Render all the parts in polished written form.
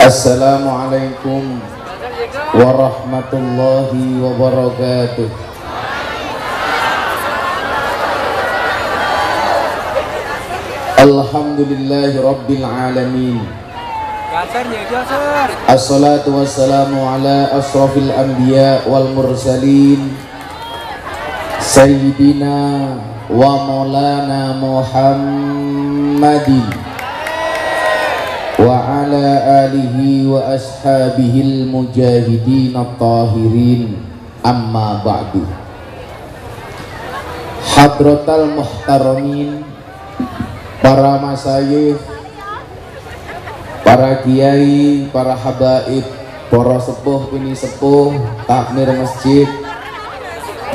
Assalamualaikum warahmatullahi wabarakatuh. Alhamdulillahi rabbil alamin. Assalatu wassalamu ala asrafil anbiya wal mursalin Sayyidina wa maulana Muhammadin wa ala alihi wa ashabihil mujahidin at-tahirin, amma ba'du. Hadratal muhtaramin, para masyayikh, para kiai, para habaib, para sepuh pini sepuh, takmir masjid,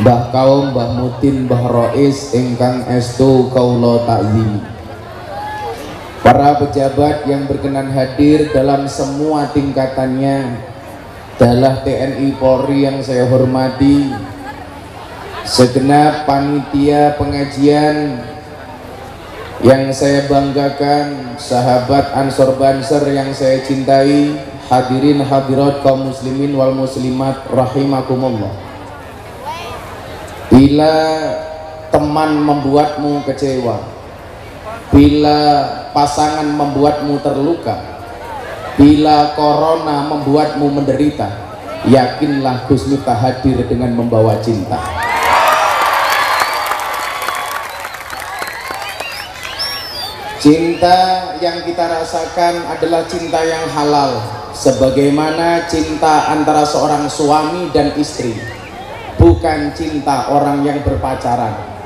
mbah kaum, mbah mutin, mbah rois ingkang estu kaula takzimi, para pejabat yang berkenan hadir dalam semua tingkatannya, adalah TNI Polri yang saya hormati, segenap panitia pengajian yang saya banggakan, sahabat Ansor Banser yang saya cintai, hadirin hadirat kaum muslimin wal muslimat rahimakumullah. Bila teman membuatmu kecewa, bila pasangan membuatmu terluka, bila corona membuatmu menderita, yakinlah Gus Miftah hadir dengan membawa cinta. Cinta yang kita rasakan adalah cinta yang halal, sebagaimana cinta antara seorang suami dan istri, bukan cinta orang yang berpacaran.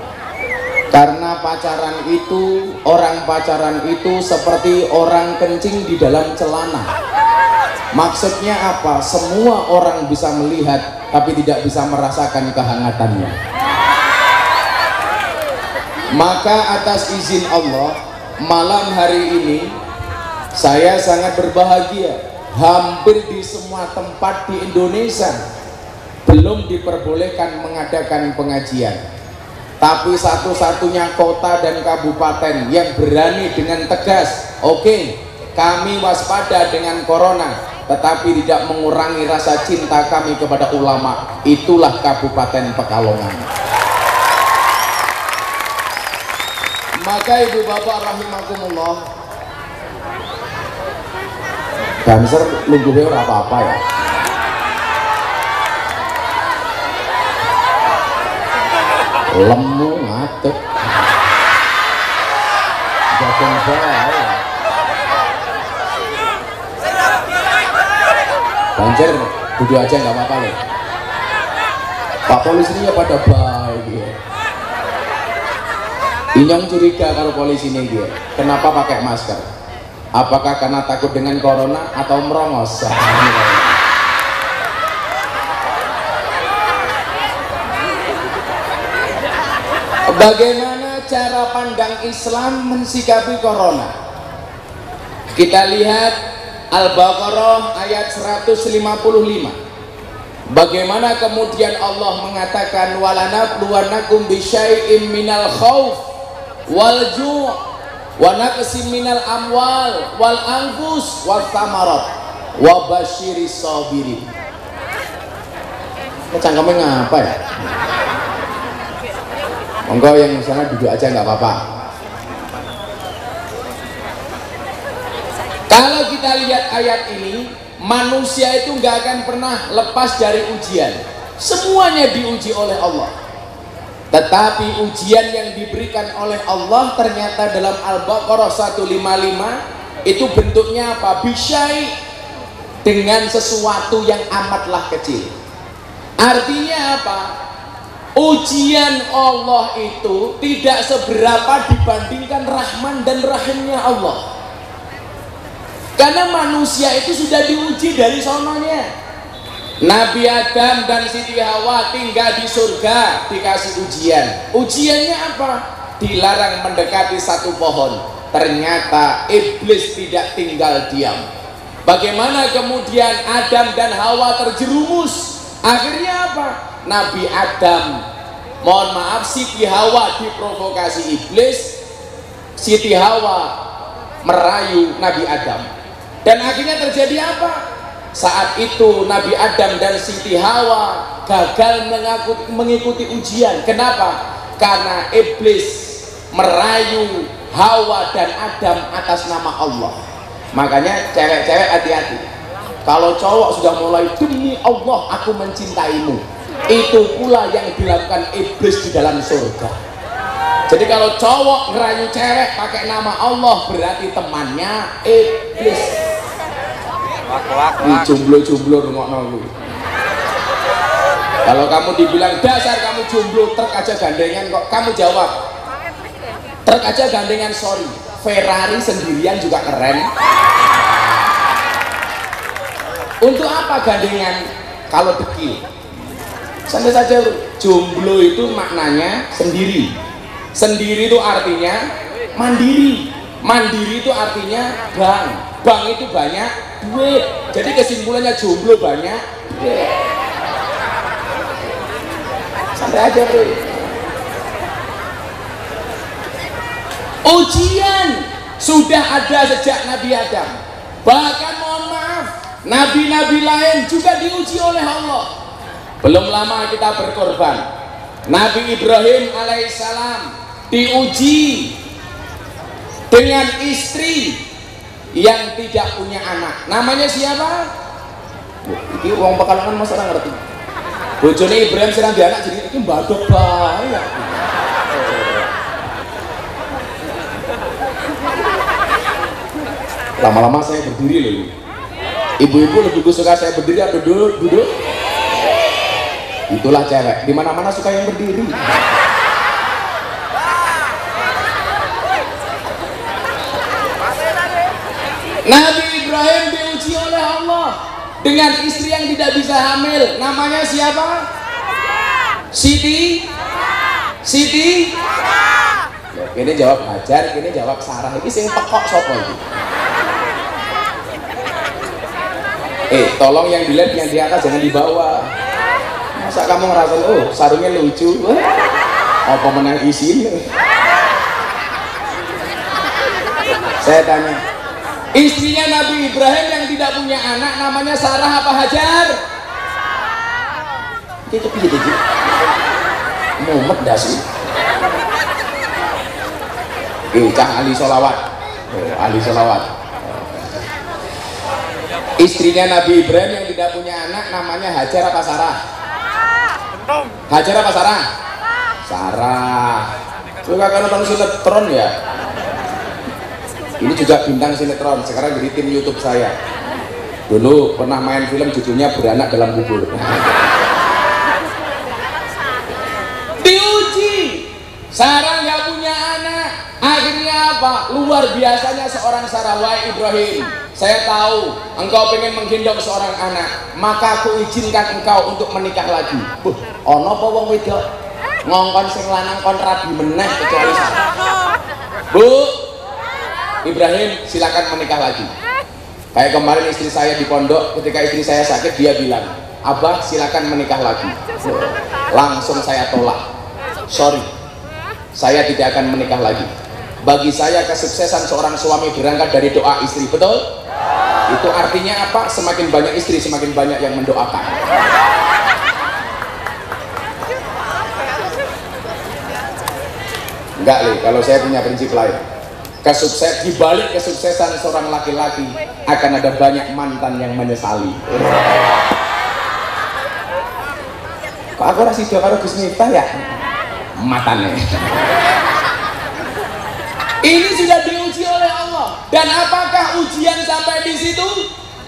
Karena pacaran itu, orang pacaran itu seperti orang kencing di dalam celana. Maksudnya apa? Semua orang bisa melihat, tapi tidak bisa merasakan kehangatannya. Maka atas izin Allah, malam hari ini saya sangat berbahagia. Hampir di semua tempat di Indonesia belum diperbolehkan mengadakan pengajian, tapi satu-satunya kota dan kabupaten yang berani dengan tegas, oke, kami waspada dengan corona, tetapi tidak mengurangi rasa cinta kami kepada ulama, itulah Kabupaten Pekalongan. Maka ibu bapak rahimakumullah, Banser lungguhnya ora apa-apa ya. Lemu ngadeg jagung bae. Banser duduk aja nggak apa-apa loh. Pak polisinya pada baik ya. Inyong curiga kalau polisi ini dia, kenapa pakai masker? Apakah karena takut dengan corona atau merongos? Bagaimana cara pandang Islam mensikapi corona? Kita lihat Al-Baqarah ayat 155. Bagaimana kemudian Allah mengatakan walanabluwannakum bisyai'im minal khauf wal ju' wa naqsim minal amwal wal anfus was thamarat wa basyiris sabirin. Cangkemnya ngapa ya? Monggo yang sana duduk aja nggak apa-apa. Kalau kita lihat ayat ini, manusia itu nggak akan pernah lepas dari ujian. Semuanya diuji oleh Allah. Tetapi ujian yang diberikan oleh Allah ternyata dalam Al-Baqarah 155 itu bentuknya apa? Bisyai, dengan sesuatu yang amatlah kecil. Artinya apa? Ujian Allah itu tidak seberapa dibandingkan rahman dan rahimnya Allah. Karena manusia itu sudah diuji dari sononya. Nabi Adam dan Siti Hawa tinggal di surga, dikasih ujian. Ujiannya apa? Dilarang mendekati satu pohon. Ternyata iblis tidak tinggal diam. Bagaimana kemudian Adam dan Hawa terjerumus? Akhirnya apa? Nabi Adam, mohon maaf, Siti Hawa diprovokasi iblis, Siti Hawa merayu Nabi Adam. Dan akhirnya terjadi apa? Saat itu Nabi Adam dan Siti Hawa gagal mengikuti ujian. Kenapa? Karena iblis merayu Hawa dan Adam atas nama Allah. Makanya cewek-cewek hati-hati. Kalau cowok sudah mulai demi Allah aku mencintaimu, itu pula yang dilakukan iblis di dalam surga. Jadi kalau cowok ngerayu cewek pakai nama Allah, berarti temannya iblis. Jomblo-jomblo rungokno. Kalau kamu dibilang dasar kamu jomblo, truk aja gandengan kok, kamu jawab truk aja gandengan, sorry, Ferrari sendirian juga keren. Untuk apa gandengan kalau dekil? Santai saja, jomblo itu maknanya sendiri. Sendiri itu artinya mandiri. Mandiri itu artinya bank. Bank itu banyak duit. Jadi kesimpulannya jomblo banyak duit. Santai aja, bro. Ujian sudah ada sejak Nabi Adam. Bahkan mohon maaf, nabi-nabi lain juga diuji oleh Allah. Belum lama kita berkorban. Nabi Ibrahim alaihissalam diuji dengan istri yang tidak punya anak. Namanya siapa? Ini uang pekalangan masalah ngerti. Bojone Ibrahim sedang dianak jadi ini badok bahaya. Lama-lama saya berdiri loh. Ibu-ibu lebih suka saya berdiri atau duduk? Itulah cewek. Dimana-mana suka yang berdiri. Nabi Ibrahim diuji oleh Allah dengan istri yang tidak bisa hamil. Namanya siapa? Siti. Ya, ini jawab Hajar, ini jawab Sarah. Ini sing pekok sapa iki? Tolong yang dilihat yang di atas jangan dibawa. Masa kamu ngerasa oh sarungnya lucu? Apa menang isin? Saya tanya, istrinya Nabi Ibrahim yang tidak punya anak namanya Sarah apa Hajar? Itu gitu. Mumet dah sih. Cah ahli sholawat. Ahli sholawat. Istrinya Nabi Ibrahim yang tidak punya anak namanya Hajar apa Sarah? Hajar apa Sarah? Sarah. Suka kan nonton sinetron ya? Ini juga bintang sinetron, sekarang jadi tim YouTube saya. Dulu pernah main film judulnya Beranak Dalam Kubur. Diuji, Sarah nggak punya anak. Akhirnya apa? Luar biasanya seorang Sarah. Wahai Ibrahim, saya tahu engkau pengen menggendong seorang anak, maka aku izinkan engkau untuk menikah lagi. Ono apa wong wedok ngongkon sing lanang kon rabi meneh kecuali Sarah. Bu, Ibrahim silakan menikah lagi. Kayak kemarin istri saya di pondok, ketika istri saya sakit dia bilang, Abah silakan menikah lagi. Langsung saya tolak. Sorry, saya tidak akan menikah lagi. Bagi saya kesuksesan seorang suami berangkat dari doa istri, betul? Itu artinya apa? Semakin banyak istri, semakin banyak yang mendoakan. Enggak nih, kalau saya punya prinsip lain. Di balik kesuksesan seorang laki-laki akan ada banyak mantan yang menyesali. Kok aku rasa sido karo Gus Miftah ya? Matane. Ini sudah diuji oleh Allah. Dan apakah ujian sampai di situ?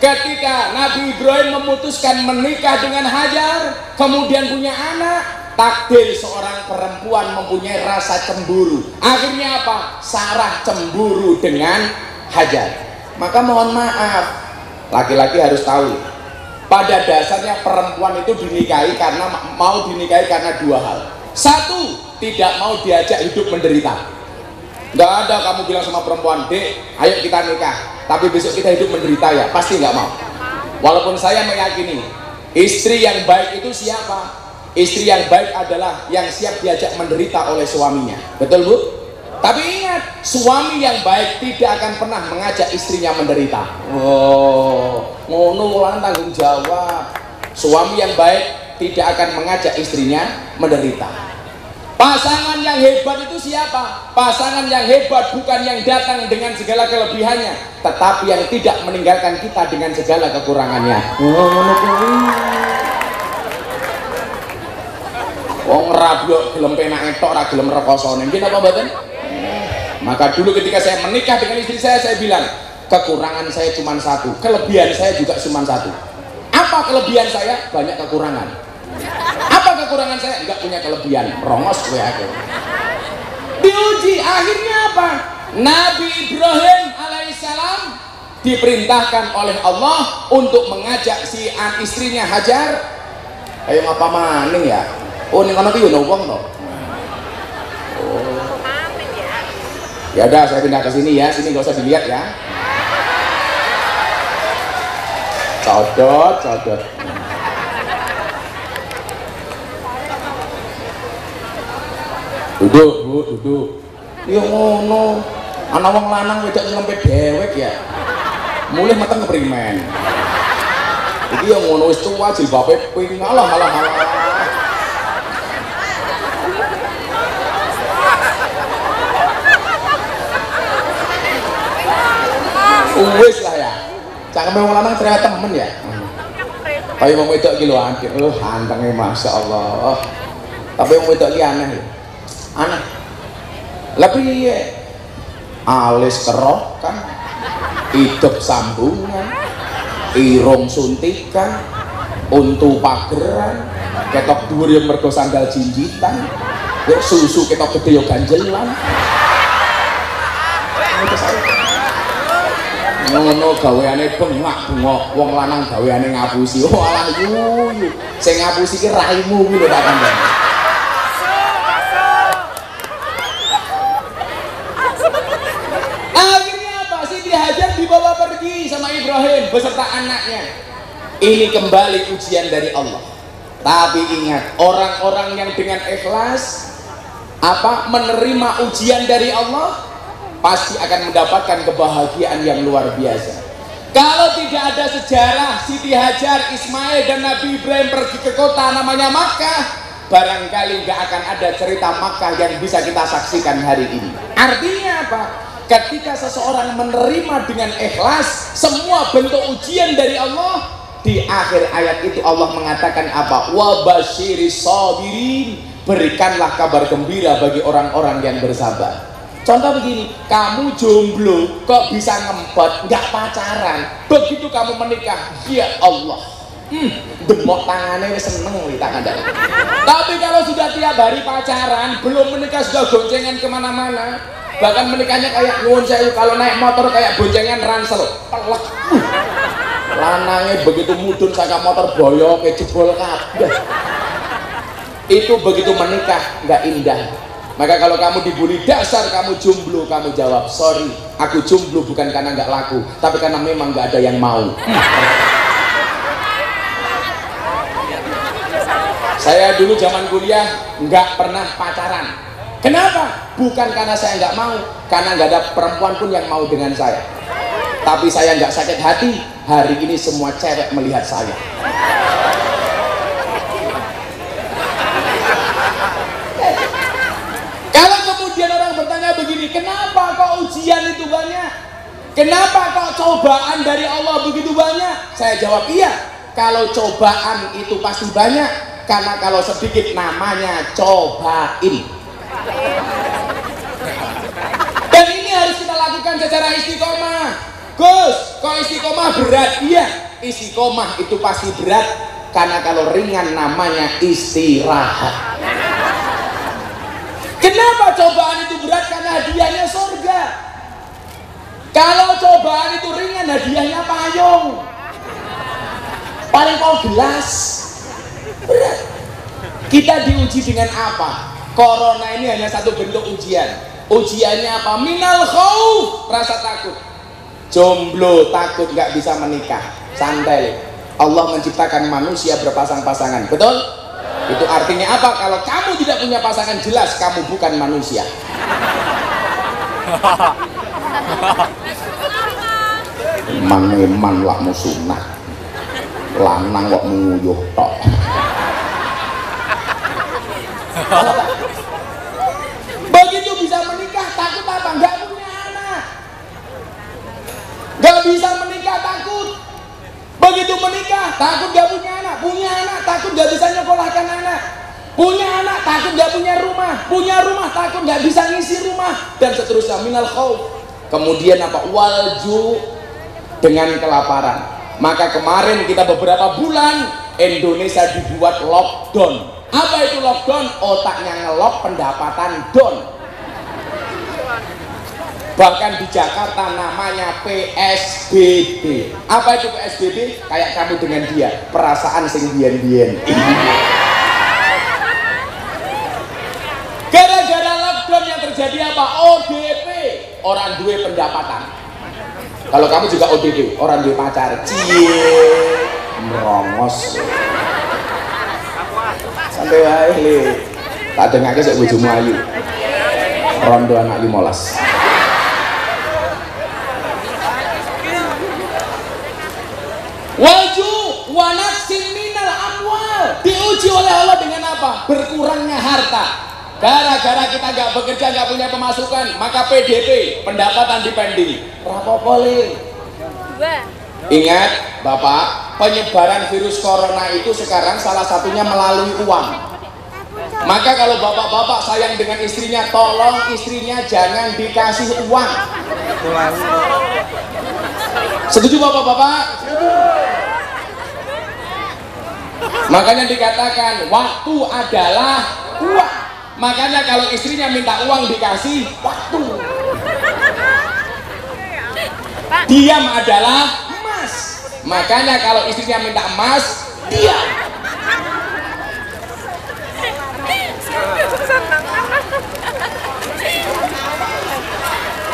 Ketika Nabi Ibrahim memutuskan menikah dengan Hajar, kemudian punya anak, takdir seorang perempuan mempunyai rasa cemburu. Akhirnya apa? Sarah cemburu dengan Hajar. Maka mohon maaf, laki-laki harus tahu, pada dasarnya perempuan itu dinikahi karena mau dinikahi karena dua hal. Satu, tidak mau diajak hidup menderita. Nggak ada kamu bilang sama perempuan, Dek, ayo kita nikah, tapi besok kita hidup menderita ya, pasti nggak mau. Walaupun saya meyakini istri yang baik itu siapa? Istri yang baik adalah yang siap diajak menderita oleh suaminya. Betul Bu? Tapi ingat, suami yang baik tidak akan pernah mengajak istrinya menderita. Oh, ngono lan tanggung jawab. Suami yang baik tidak akan mengajak istrinya menderita. Pasangan yang hebat itu siapa? Pasangan yang hebat bukan yang datang dengan segala kelebihannya, tetapi yang tidak meninggalkan kita dengan segala kekurangannya. Wong rablok gelem penake tok ora gelem rekosane. Nggih napa mboten? Maka dulu ketika saya menikah dengan istri saya bilang, kekurangan saya cuma satu, kelebihan saya juga cuma satu. Apa kelebihan saya? Banyak kekurangan. Apa kekurangan saya? Enggak punya kelebihan. Rongos gue aku. Diuji, akhirnya apa? Nabi Ibrahim alaihissalam diperintahkan oleh Allah untuk mengajak si istrinya Hajar. Ayo ngapa maning ya? Oh, ning kono ki yo wong to. Oh. Ya udah, saya pindah ke sini ya. Sini nggak usah dilihat ya. Codot. Duduk. Ya ngono. Ana wong lanang wedok nyelempet dewek ya. Mulih meteng keprimen. Iki ya ngono wis tuwa jilbabe ping alah. Wis lah ya. Cangkeme wong lanang cerewet temen ya. Kaya wong wedok iki lho antik. Antenge masyaallah. Tapi wong wedok iki aneh. Aneh. Lah piye? Alis kerokan, hidup sambungan, irung suntikan, untu pageran, ketok dhuwur ya mergo sandal jinjitan, ya susu ketok gede ya ganjelan. Ngono gaweane bengak-bengok, wong lanang gaweane ngapusi. Oh alah yuyu. Sing ngapusi ki raimu kuwi lho tak kandhani. Akhirnya apa? Siti Hajar dibawa pergi sama Ibrahim beserta anaknya. Ini kembali ujian dari Allah. Tapi ingat, orang-orang yang dengan ikhlas menerima ujian dari Allah pasti akan mendapatkan kebahagiaan yang luar biasa. Kalau tidak ada sejarah Siti Hajar, Ismail dan Nabi Ibrahim pergi ke kota namanya Makkah, barangkali nggak akan ada cerita Makkah yang bisa kita saksikan hari ini. Artinya apa? Ketika seseorang menerima dengan ikhlas semua bentuk ujian dari Allah, di akhir ayat itu Allah mengatakan apa? Wa basyiris sabirin, berikanlah kabar gembira bagi orang-orang yang bersabar. Contoh begini, kamu jomblo kok bisa ngempet, nggak pacaran, begitu kamu menikah, ya Allah, demok tangannya seneng tangan. Tapi kalau sudah tiap hari pacaran, belum menikah sudah goncengan kemana-mana, bahkan menikahnya kayak nyuwun sewu, kalau naik motor kayak boncengan ransel, pelek. Lanangnya begitu mudun saka motor boyok kayak jebol kabeh. Itu begitu menikah nggak indah. Maka kalau kamu dibully dasar kamu jomblo, kamu jawab sorry, aku jomblo bukan karena nggak laku, tapi karena memang nggak ada yang mau. Saya dulu zaman kuliah nggak pernah pacaran. Kenapa? Bukan karena saya nggak mau, karena nggak ada perempuan pun yang mau dengan saya. Tapi saya nggak sakit hati, hari ini semua cewek melihat saya. Kalau kemudian orang bertanya begini, kenapa kok ujian itu banyak? Kenapa kok cobaan dari Allah begitu banyak? Saya jawab iya, kalau cobaan itu pasti banyak, karena kalau sedikit namanya cobain. Dan ini harus kita lakukan secara istiqomah. Gus, kok istiqomah berat? Iya, istiqomah itu pasti berat, karena kalau ringan namanya istirahat. Kenapa cobaan itu berat? Karena hadiahnya surga. Kalau cobaan itu ringan, hadiahnya payung. Paling kau gelas. Berat. Kita diuji dengan apa? Corona ini hanya satu bentuk ujian. Ujiannya apa? Minal khauf, rasa takut. Jomblo, takut nggak bisa menikah. Santai. Allah menciptakan manusia berpasang-pasangan. Betul? Itu artinya apa? Kalau kamu tidak punya pasangan, jelas kamu bukan manusia. Iman lak musunah, lanang kok nguyuh tok. Begitu bisa menikah takut apa? Nggak punya anak. Nggak bisa menikah takut. Begitu menikah takut nggak punya anak. Punya anak takut nggak bisa nyekolahkan anak. Punya anak takut nggak punya rumah. Punya rumah takut nggak bisa ngisi rumah, dan seterusnya. Minal khauf. Kemudian apa? Walju, dengan kelaparan. Maka kemarin kita beberapa bulan Indonesia dibuat lockdown. Apa itu lockdown? Otaknya ngelok, pendapatan down. Bahkan di Jakarta namanya PSBB. Apa itu PSBB? Kayak kamu dengan dia, perasaan sing biyen-biyen. Gara-gara lockdown yang terjadi apa? ODP, orang duwe pendapatan. Kalau kamu juga ODP, orang duwe pacar. Cie, merongos. Santai wae le. Tak dengake sik bojomu ayu. Rondo anak 15. Waju wanaksin minal amwal. Diuji oleh Allah dengan apa? Berkurangnya harta. Gara-gara kita nggak bekerja, nggak punya pemasukan, maka PDP, pendapatan dipending. Rapopo le. Ingat Bapak, penyebaran virus corona itu sekarang salah satunya melalui uang. Maka kalau bapak-bapak sayang dengan istrinya, tolong istrinya jangan dikasih uang. Setuju bapak-bapak? Makanya dikatakan waktu adalah uang. Makanya kalau istrinya minta uang dikasih waktu. Diam adalah emas. Makanya kalau istrinya minta emas, diam.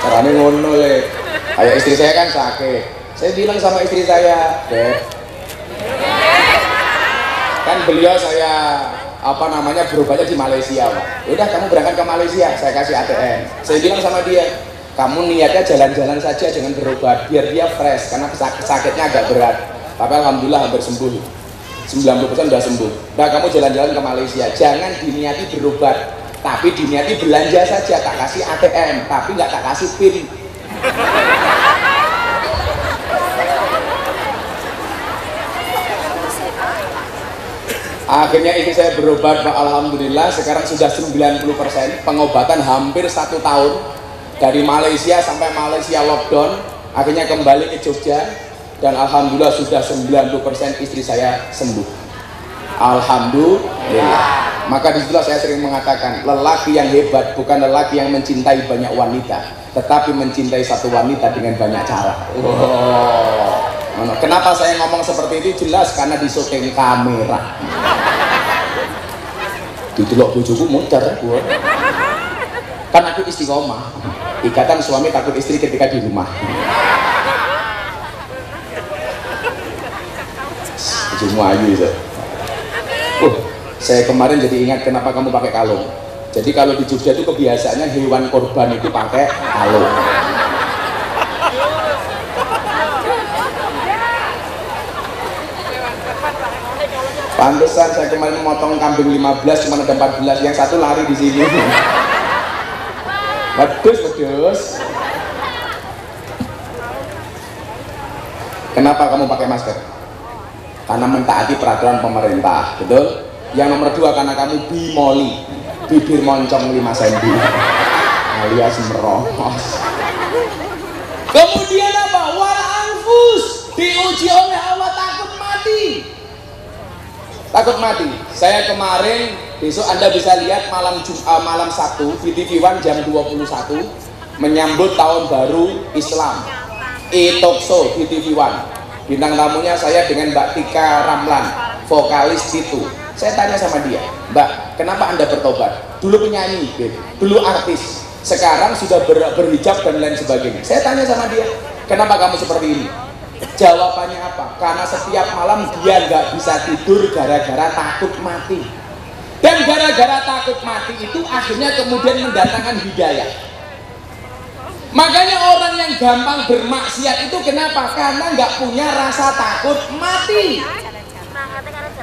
Caranya ngono le. Kayak istri saya kan sakit. Saya bilang sama istri saya, Beb, kan beliau saya berobatnya di Malaysia, Pak. Udah kamu berangkat ke Malaysia, saya kasih ATM. Saya bilang sama dia, kamu niatnya jalan-jalan saja dengan berobat biar dia fresh, karena sakitnya agak berat. Tapi alhamdulillah hampir sembuh, 90% udah sembuh. Nah kamu jalan-jalan ke Malaysia, jangan diniati berobat, tapi diniati belanja saja. Tak kasih ATM, tapi nggak tak kasih PIN. Akhirnya istri saya berobat, Pak. Alhamdulillah sekarang sudah 90%, pengobatan hampir 1 tahun. Dari Malaysia sampai Malaysia lockdown, akhirnya kembali ke Jogja, dan alhamdulillah sudah 90% istri saya sembuh. Alhamdulillah. Maka disitulah saya sering mengatakan, lelaki yang hebat bukan lelaki yang mencintai banyak wanita, tetapi mencintai satu wanita dengan banyak cara. Wow. Kenapa saya ngomong seperti itu? Jelas karena di syuting kamera. Didelok bojoku muter gua. Kan aku istiqomah. Ikatan suami takut istri ketika di rumah. Bojomu ayu itu. Saya kemarin jadi ingat kenapa kamu pakai kalung. Jadi kalau di Jogja itu kebiasaannya hewan korban itu pakai kalung. Pantesan saya kemarin memotong kambing 15 cuma ada 14, yang satu lari di sini. Wedus. Kenapa kamu pakai masker? Karena mentaati peraturan pemerintah, betul? Yang nomor 2 karena kamu bimoli, bibir moncong 5 cm alias merongos. Kemudian apa? Wal anfus, diuji oleh Allah, takut mati. Takut mati. Saya kemarin, besok Anda bisa lihat malam Sabtu di TV One jam 21 menyambut tahun baru Islam. Talk show di TV One. Bintang tamunya saya dengan Mbak Tika Ramlan, vokalis itu. Saya tanya sama dia, Mbak, kenapa Anda bertobat? Dulu penyanyi, dulu artis, sekarang sudah berhijab dan lain sebagainya. Saya tanya sama dia, kenapa kamu seperti ini? Jawabannya apa? Karena setiap malam dia nggak bisa tidur gara-gara takut mati. Dan gara-gara takut mati itu akhirnya kemudian mendatangkan hidayah. Makanya orang yang gampang bermaksiat itu kenapa? Karena nggak punya rasa takut mati.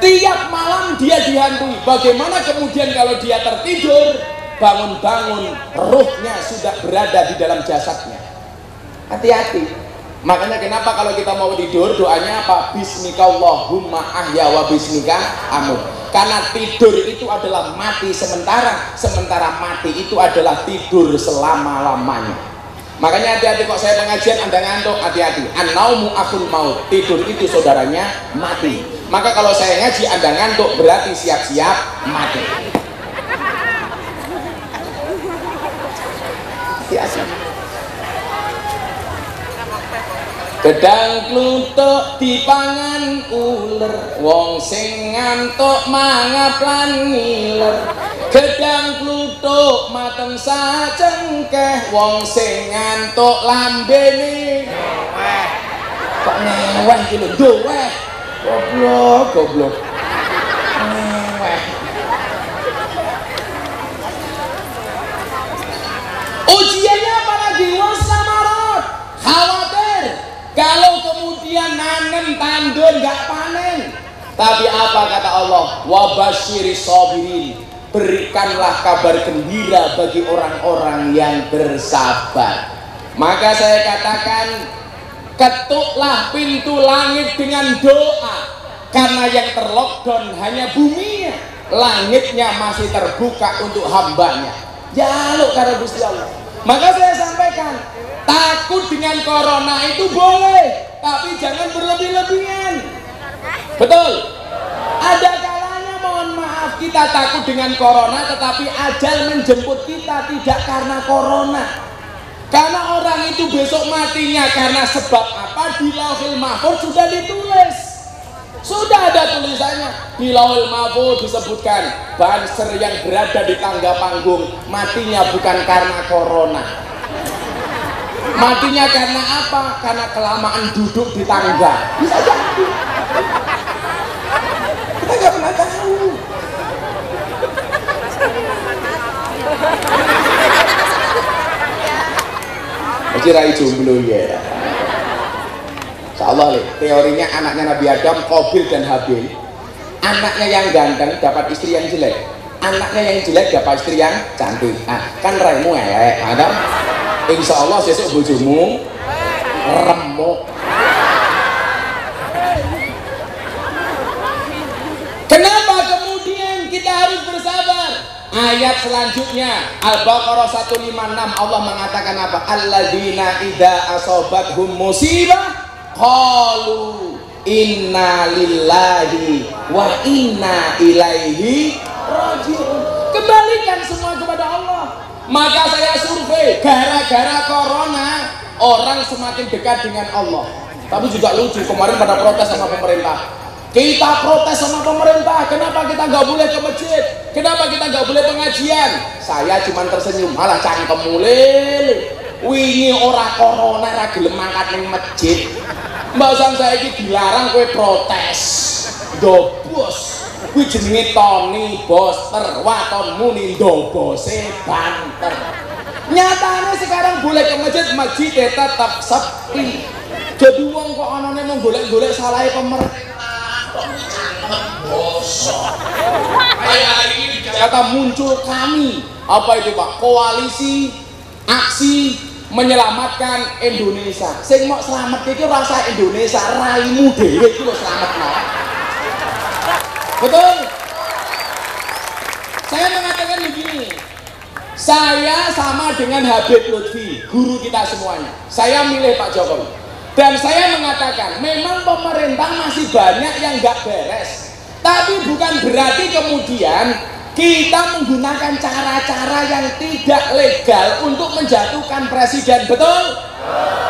Tiap malam dia dihantui. Bagaimana kemudian kalau dia tertidur, bangun-bangun ruhnya sudah berada di dalam jasadnya? Hati-hati. Makanya kenapa kalau kita mau tidur doanya apa? Bismikallahumma ahya wa bismika amut. Karena tidur itu adalah mati sementara, sementara mati itu adalah tidur selama-lamanya. Makanya hati-hati, kok saya pengajian Anda ngantuk, hati-hati. An-naumu akhul maut, tidur itu saudaranya mati. Maka kalau saya ngaji Anda ngantuk, berarti siap-siap mati. Hati-hati. Gedang kluthuk dipangan uler, wong sing ngantuk mangap lan ngiler. Gedang kluthuk mateng sacengkeh, wong sing ngantuk lambene ngeweh. Kok ngeweh iki lho, ndoweh. Goblok. Ngeweh. Ujiannya apa lagi? Wasamarat. Khawatir kalau kemudian nanem tandur nggak panen. Tapi apa kata Allah? Wabasyiris sabirin. Berikanlah kabar gembira bagi orang-orang yang bersabar. Maka saya katakan, ketuklah pintu langit dengan doa. Karena yang terlockdown hanya buminya, langitnya masih terbuka untuk hambanya. Jaluk karena Gusti Allah. Maka saya sampaikan, takut dengan corona itu boleh, tapi jangan berlebih-lebihan. Betul? Ada kalanya mohon maaf kita takut dengan corona, tetapi ajal menjemput kita tidak karena corona. Karena orang itu besok matinya karena sebab apa? Di Lauhul Mahfuz sudah ditulis. Sudah ada tulisannya. Di Lauhul Mahfuz disebutkan Banser yang berada di tangga panggung matinya bukan karena corona. Matinya karena apa? Karena kelamaan duduk di tangga. Bisa jadi. Kita nggak pernah tahu. Masih rai jomblo ya. Insyaallah teorinya anaknya Nabi Adam, Qabil dan Habil. Anaknya yang ganteng dapat istri yang jelek. Anaknya yang jelek dapat istri yang cantik. Kan raimu elek, Adam. Insyaallah sesuk bojomu remuk. Kenapa kemudian kita harus bersabar? Ayat selanjutnya Al-Baqarah 156 Allah mengatakan apa? Alladzina idza asobathum musibah qalu inna lillahi wa inna ilaihi raji'un. Kembalikan semua kepada Allah. Maka saya survei, gara-gara corona orang semakin dekat dengan Allah. Tapi juga lucu, kemarin pada protes sama pemerintah. Kita protes sama pemerintah, kenapa kita nggak boleh ke masjid? Kenapa kita nggak boleh pengajian? Saya cuma tersenyum, malah cangkem mulai. Wingi ora corona ra gelem mangkat ning masjid. Mbasan saiki dilarang kowe protes. Dobos. Kuwi jenenge Tony Boster, watonmu nindo bose banter. Nyatane sekarang boleh ke masjid, masjid tetap sepi. Jadi wong kok anane mau golek-golek salahe pemerintah. Bosok. Hari ini di Jakarta muncul kami, apa itu Pak? Koalisi aksi menyelamatkan Indonesia. Sing mau selamat iki rasa Indonesia, raimu dhewe iki lho slametno. Betul? Saya mengatakan begini. Saya sama dengan Habib Lutfi, guru kita semuanya. Saya milih Pak Jokowi. Dan saya mengatakan, memang pemerintah masih banyak yang nggak beres. Tapi bukan berarti kemudian kita menggunakan cara-cara yang tidak legal untuk menjatuhkan presiden. Betul?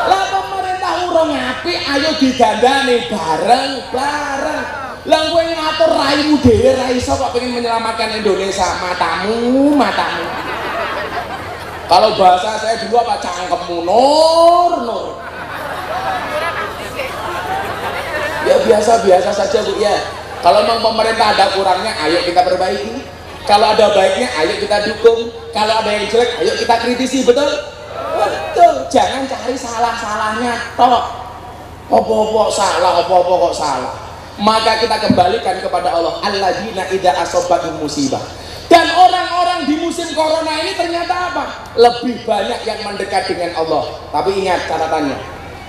Lah pemerintah urung apik, ayo digandani bareng-bareng. Lah kowe ngatur raimu dhewe ra iso kok pengen menyelamatkan Indonesia. Matamu. Kalau bahasa saya dulu apa? Cangkemmu nur. Ya biasa-biasa saja Bu ya. Kalau memang pemerintah ada kurangnya, ayo kita perbaiki. Kalau ada baiknya, ayo kita dukung. Kalau ada yang jelek, ayo kita kritisi, betul? Betul, jangan cari salah-salahnya tok. Apa-apa salah, apa-apa kok salah. Maka kita kembalikan kepada Allah, alladzina idza asabathum musibah. Dan orang-orang di musim corona ini ternyata apa? Lebih banyak yang mendekat dengan Allah. Tapi ingat catatannya,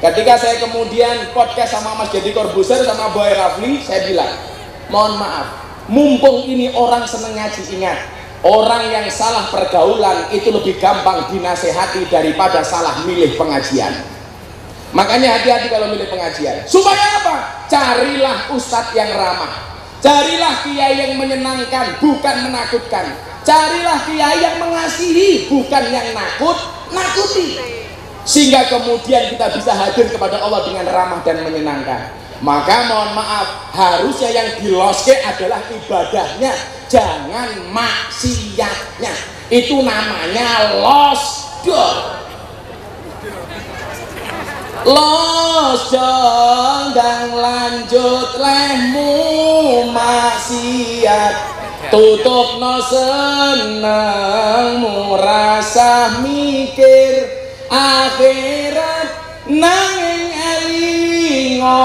ketika saya kemudian podcast sama Mas Deddy Corbuzier sama Boy Rafli, saya bilang, mohon maaf, mumpung ini orang seneng ngaji, ingat, orang yang salah pergaulan itu lebih gampang dinasehati daripada salah milih pengajian. Makanya hati-hati kalau milih pengajian. Supaya apa? Carilah ustadz yang ramah, carilah kiai yang menyenangkan, bukan menakutkan. Carilah kiai yang mengasihi, bukan yang nakuti. Sehingga kemudian kita bisa hadir kepada Allah dengan ramah dan menyenangkan. Maka mohon maaf, harusnya yang diloske adalah ibadahnya, jangan maksiatnya. Itu namanya losdor. Losdor dan lanjut lehmu maksiat, tutup no senengmu rasa mikir akhirat nanging elingono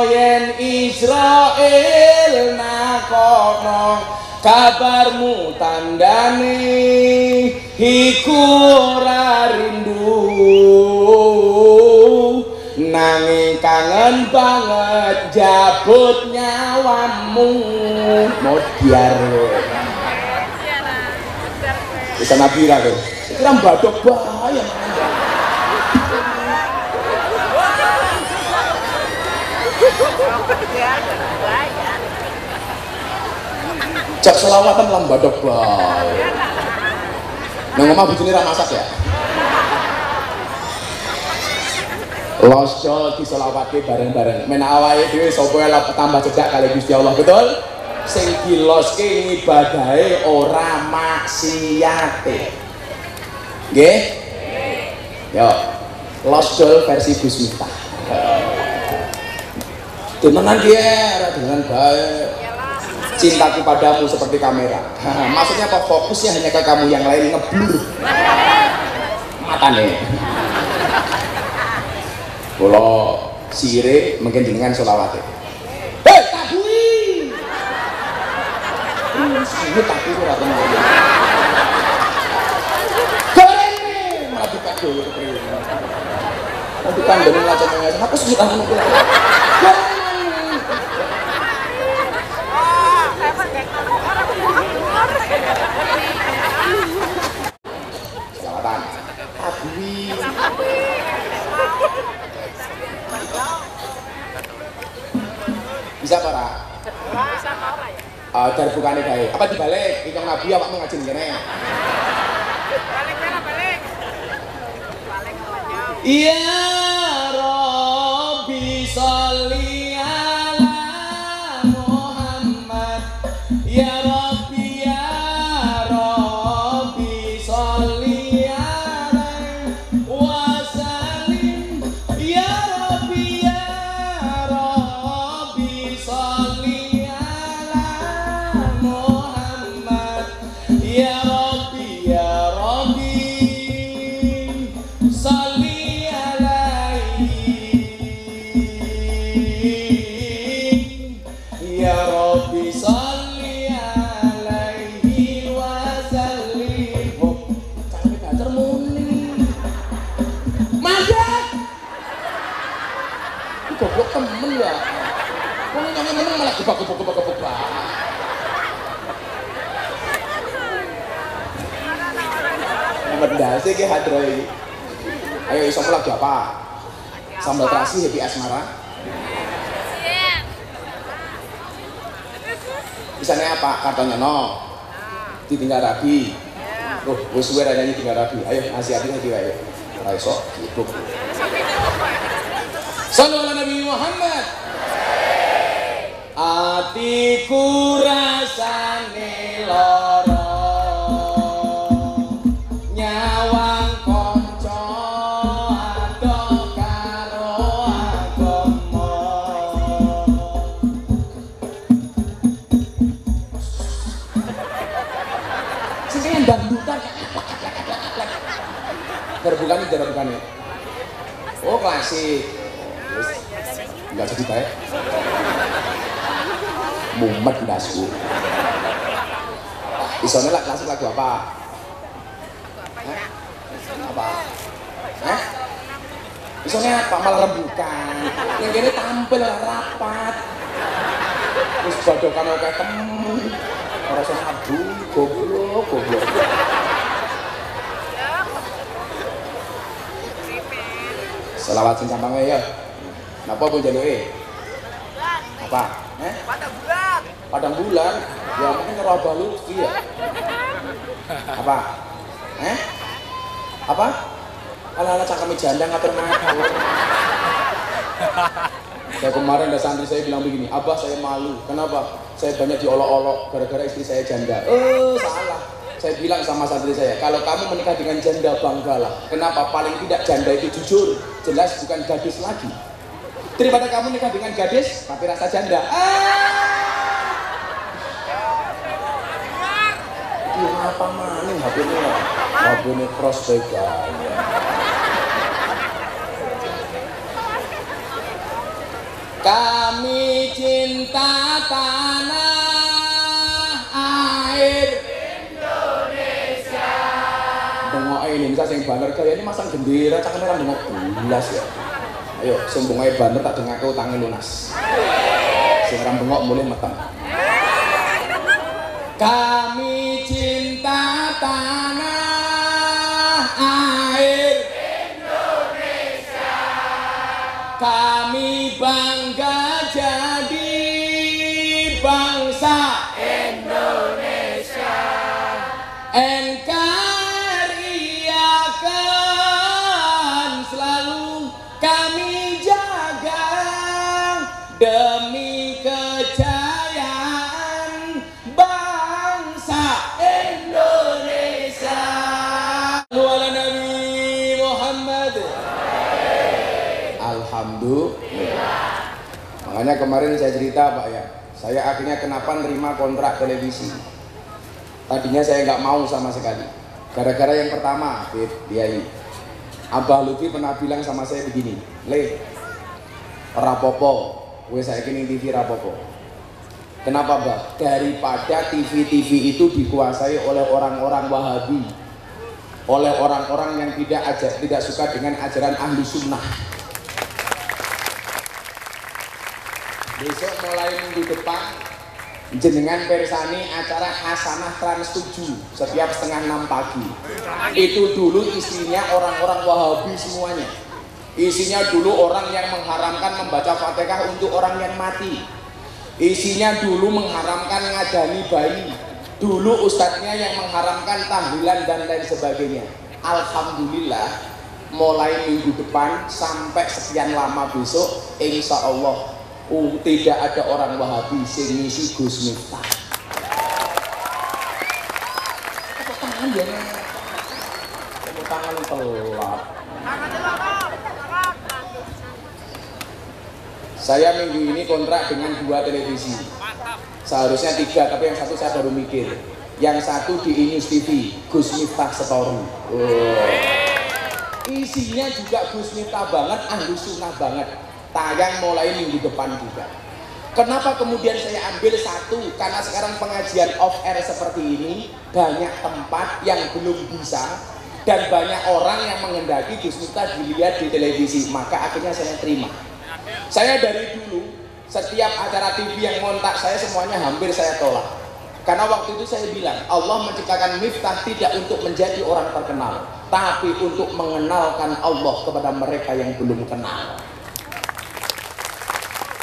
yen Israel nakono kabarmu tandane iku ora rindu nanging kangen banget jabut nyawamu modiar bisa nabira tuh kira badok bahaya cak selawatan lah badok bahaya nah ngomong bujuni masak ya losjol diselawatke bareng-bareng men awake dhewe sapa lah tambah cedak kali Gusti Allah betul sing diloske ngibadahe ora maksiate nggih yo losjol versi Gus Miftah temenan ki ora dengan baik cintaku padamu seperti kamera maksudnya apa fokusnya hanya ke kamu yang lain ngeblur matane. Kalau sire mungkin dengan solawatnya. Hei takui. Ini takui kurang teman. Keren malah dipak dulu ke priwe. Mau dikandani lah cemengnya. Apa sih tangan aku? Solawatan. Takui. Bisa para? Bisa para ya? Dari bukannya baik. Apa dibalik? Ikang Nabi awak mau ngajin kene. Balik mana balik? Ya Rabbi sholli ala Muhammad. Ya Rabbi sholli alaihi wasallim. Ya Rabbi sholli ala Muhammad. Ya Rabbi sholli alaihi. Ya Rabbi sholli alaihi wasallim. Oh, carane banter muni. Mandat. Goblok temen ya. Wong nyanyi meneng malah gebak-gebak. Mendase ki hadro iki. Ayo iso mulak apa? Sambal terasi happy asmara. Bisane apa? Katanya no. Ditinggal rabi. Wis suwe ra nyanyi tinggal rabi. Ayo nasihati iki wae. Ora iso gitu. Sallallahu Nabi Muhammad. Atiku rasane lara nyawang kanca ado karo agama sing dangdutan jarak bukannya. Oh klasik. Enggak jadi baik. Mumet dasku. Isone lah klasik lagu apa? Apa? Isone apa? Malah rembukan. Yang kene tampil rapat. Terus badokan oke temen. Ora usah aduh, goblok. Selawat sing gampang ya. Napa pun jaluke? Apa? Padang bulan. Ya mungkin karo Abah Lutfi ya. Apa? Apa? Ala-ala cakame janda ngatur makan. Saya kemarin ada santri saya bilang begini, Abah saya malu. Kenapa? Saya banyak diolok-olok gara-gara istri saya janda. Salah. Saya bilang sama santri saya, kalau kamu menikah dengan janda banggalah. Kenapa? Paling tidak janda itu jujur, jelas bukan gadis lagi. Daripada kamu nikah dengan gadis, tapi rasa janda. Apa maning HP-nya prospek aja. Kami cinta tanah air Indonesia. Bengok Indonesia sing banner kaya ini masang bendera cakane ra bengok belas ya. Ayo sing bengok banner tak dengake utange lunas. Sing ra bengok mulih meteng. Kami cinta tanah air Indonesia. Kami bangga jadi bangsa Indonesia. NKRI akan selalu kami jaga demi kejayaan bangsa Indonesia. Wala Nabi Muhammad. Alhamdulillah. Makanya kemarin saya cerita Pak ya, saya akhirnya kenapa nerima kontrak televisi. Tadinya saya nggak mau sama sekali. Gara-gara yang pertama, Biai, Abah Lutfi pernah bilang sama saya begini, Le, rapopo, gue saya kini TV rapopo. Kenapa Bah? Daripada TV-TV itu dikuasai oleh orang-orang Wahabi, oleh orang-orang yang tidak suka dengan ajaran ahli sunnah. Besok mulai minggu depan jenengan persani acara Hasanah Trans 7 setiap setengah 6 pagi. Itu dulu isinya orang-orang Wahabi semuanya. Isinya dulu orang yang mengharamkan membaca Fatihah untuk orang yang mati. Isinya dulu mengharamkan ngadani bayi. Dulu ustadznya yang mengharamkan tahlilan dan lain sebagainya. Alhamdulillah mulai minggu depan sampai sekian lama besok insya Allah tidak ada orang Wahabi sing ngisi Gus Miftah. Tepuk tangan ya. Tepuk tangan telat. Saya minggu ini kontrak dengan 2 televisi. Seharusnya 3, tapi yang satu saya baru mikir. Yang satu di Inus TV, Gus Miftah Story. Isinya juga Gus Miftah banget, ahlu sunnah banget. Tayang mulai minggu depan juga. Kenapa kemudian saya ambil satu? Karena sekarang pengajian off air seperti ini banyak tempat yang belum bisa dan banyak orang yang menghendaki Gus Miftah dilihat di televisi, maka akhirnya saya terima. Saya dari dulu setiap acara TV yang ngontak saya semuanya hampir saya tolak. Karena waktu itu saya bilang Allah menciptakan Miftah tidak untuk menjadi orang terkenal, tapi untuk mengenalkan Allah kepada mereka yang belum kenal.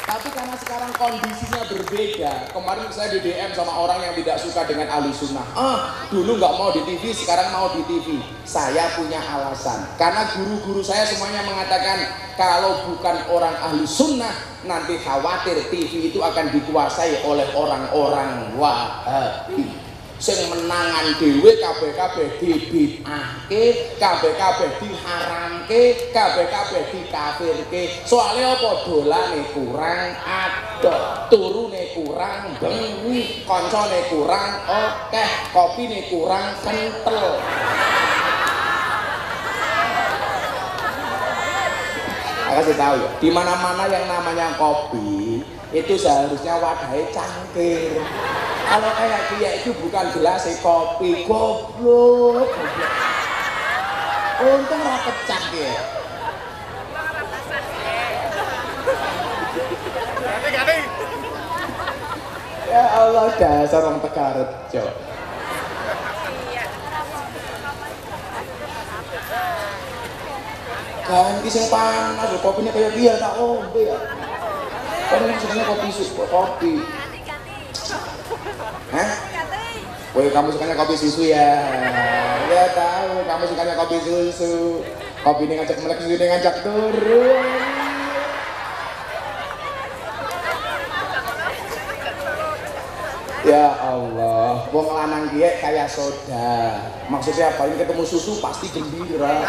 Tapi karena sekarang kondisinya berbeda, kemarin saya di DM sama orang yang tidak suka dengan ahli sunnah. Dulu nggak mau di TV, sekarang mau di TV. Saya punya alasan, karena guru-guru saya semuanya mengatakan kalau bukan orang ahli sunnah, nanti khawatir TV itu akan dikuasai oleh orang-orang Wahabi. Sing menangan dhewe kabeh-kabeh dibid'ahke, kabeh-kabeh diharamke, kabeh-kabeh dikafirke. Soalnya apa? Dolane kurang ada, turune kurang bengi, koncone kurang okeh, kopine kurang kentel. Tak kasih tahu ya, di mana-mana yang namanya kopi itu seharusnya wadahnya cangkir. Kalau kayak dia itu bukan gelas kopi, goblok. Untung ora pecah ya. Ya Allah, dasar orang Tegarrejo. Ganti sing panas, kopinya kayak dia tak ombe ya. Padahal sukanya kopi. Hah? Woi, kamu sukanya kopi susu ya? Ya tahu, kamu sukanya kopi susu. Kopi ini ngajak melek, susu ini ngajak turun. Ya Allah, wong lanang dia kayak soda. Maksudnya apa? Ini ketemu susu pasti gembira.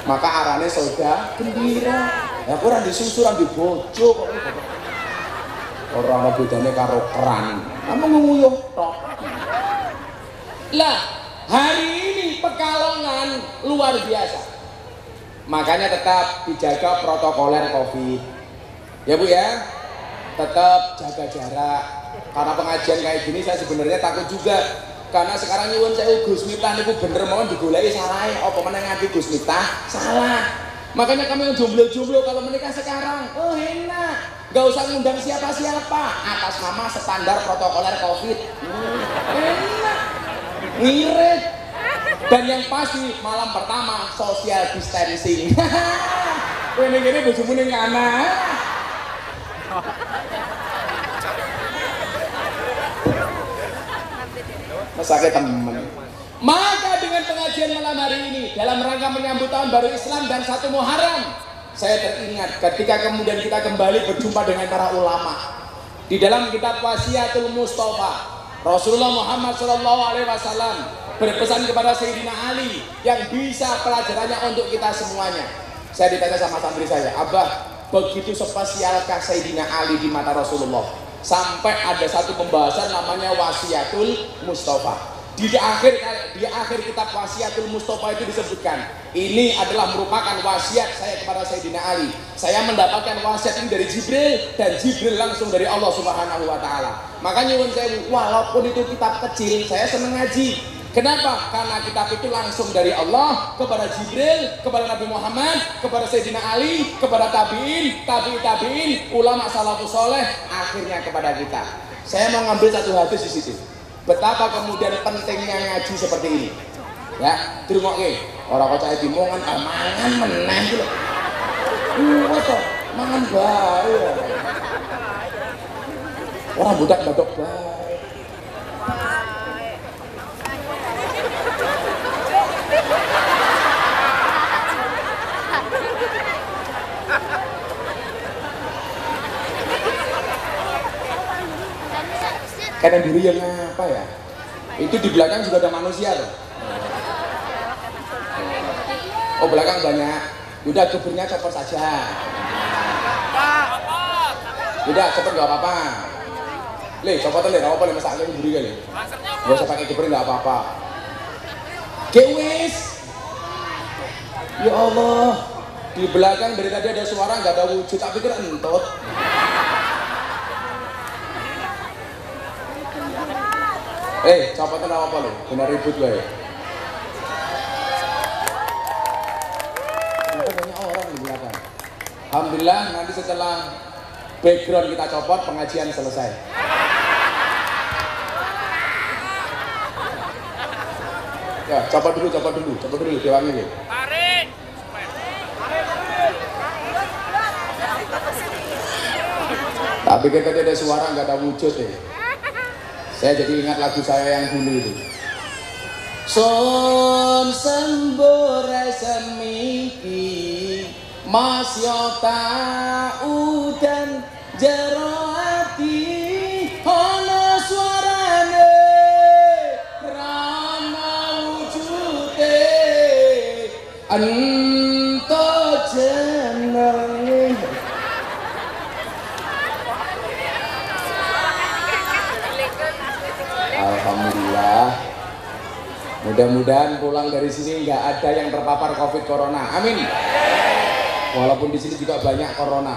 Maka arane soda gembira. Ya kurang disusu, orang dibojo kok. Orang bedanya karo keran. Kamu nguyuh tok. Lah, hari ini Pekalongan luar biasa. Makanya tetap dijaga protokoler Covid. Ya Bu ya, tetap jaga jarak. Karena pengajian kayak gini saya sebenarnya takut juga. Karena sekarang nyuwun saya Gus Miftah niku bener mawon digoleki salah, apa meneh nganti Gus Miftah salah. Makanya kami yang jomblo-jomblo kalau menikah sekarang, oh enak, gak usah ngundang siapa-siapa atas nama standar protokoler Covid. Enak, ngirit. Dan yang pasti malam pertama social distancing. Ini bojomu ning kana. Masake temen. Maka dengan pengajian malam hari ini dalam rangka menyambut tahun baru Islam dan 1 Muharram, saya teringat ketika kemudian kita kembali berjumpa dengan para ulama di dalam kitab Wasiatul Mustafa. Rasulullah Muhammad SAW berpesan kepada Sayyidina Ali yang bisa pelajarannya untuk kita semuanya. Saya ditanya sama santri saya, Abah, begitu spesialkah Sayyidina Ali di mata Rasulullah? Sampai ada satu pembahasan namanya Wasiatul Mustafa. Di akhir kitab Wasiatul Mustafa itu disebutkan, ini adalah merupakan wasiat saya kepada Sayyidina Ali. Saya mendapatkan wasiat ini dari Jibril dan Jibril langsung dari Allah Subhanahu wa taala. Makanya walaupun itu kitab kecil, saya senang ngaji. Kenapa? Karena kitab itu langsung dari Allah kepada Jibril, kepada Nabi Muhammad, kepada Sayyidina Ali, kepada tabi'in, tabi'in, ulama salafus soleh, akhirnya kepada kita. Saya mau ngambil satu hadis di situ. Betapa kemudian pentingnya ngaji seperti ini. Ya, dirungokke. Ora kok cah dimongan mangan meneh iki lho. Toh, mangan bae. Ora budak-badok bae. Kadang diri yang apa ya? Itu di belakang juga ada manusia loh. Oh belakang banyak. Udah gebernya copot saja. Udah cepet nggak apa-apa. Copotan gak apa-apa masak lagi buri kali. Gak usah pakai geber nggak apa-apa. Gewis. Ya Allah. Di belakang dari tadi ada suara nggak ada wujud. Tak pikir entot. Copotan apa lo? Benar ribut gue. Ternyata banyak orang di belakang. Alhamdulillah nanti setelah background kita copot, pengajian selesai. Ya, copot dulu, diwangi nih. Tarik. Tapi kita tadi ada suara nggak ada wujud deh. Saya jadi ingat lagu saya yang dulu itu. Son sembore semiki Mas Yota udan jero ati ana suarane rana wujude ento jenenge. Alhamdulillah, Mudah-mudahan pulang dari sini nggak ada yang terpapar COVID corona. Amin. Walaupun di sini juga banyak corona.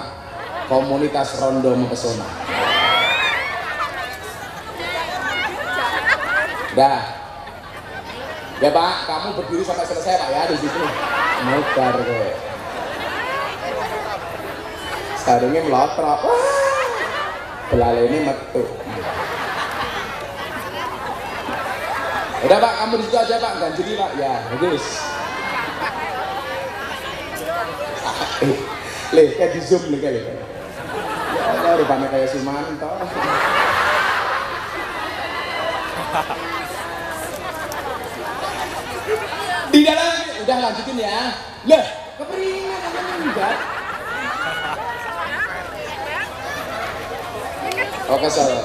Komunitas Rondo mempesona. Dah. Ya Pak, kamu berdiri sampai selesai Pak ya di situ. Mutar kowe. Sarungnya melotrok. Belalene metu. Udah Pak, kamu di situ aja Pak, ganjeli Pak. Ya, bagus. Kayak di zoom nih kali. Ya Allah, rupanya kayak Sumanto. Di dalam, udah lanjutin ya. Lah, keperingan namanya enggak. Oke, salah.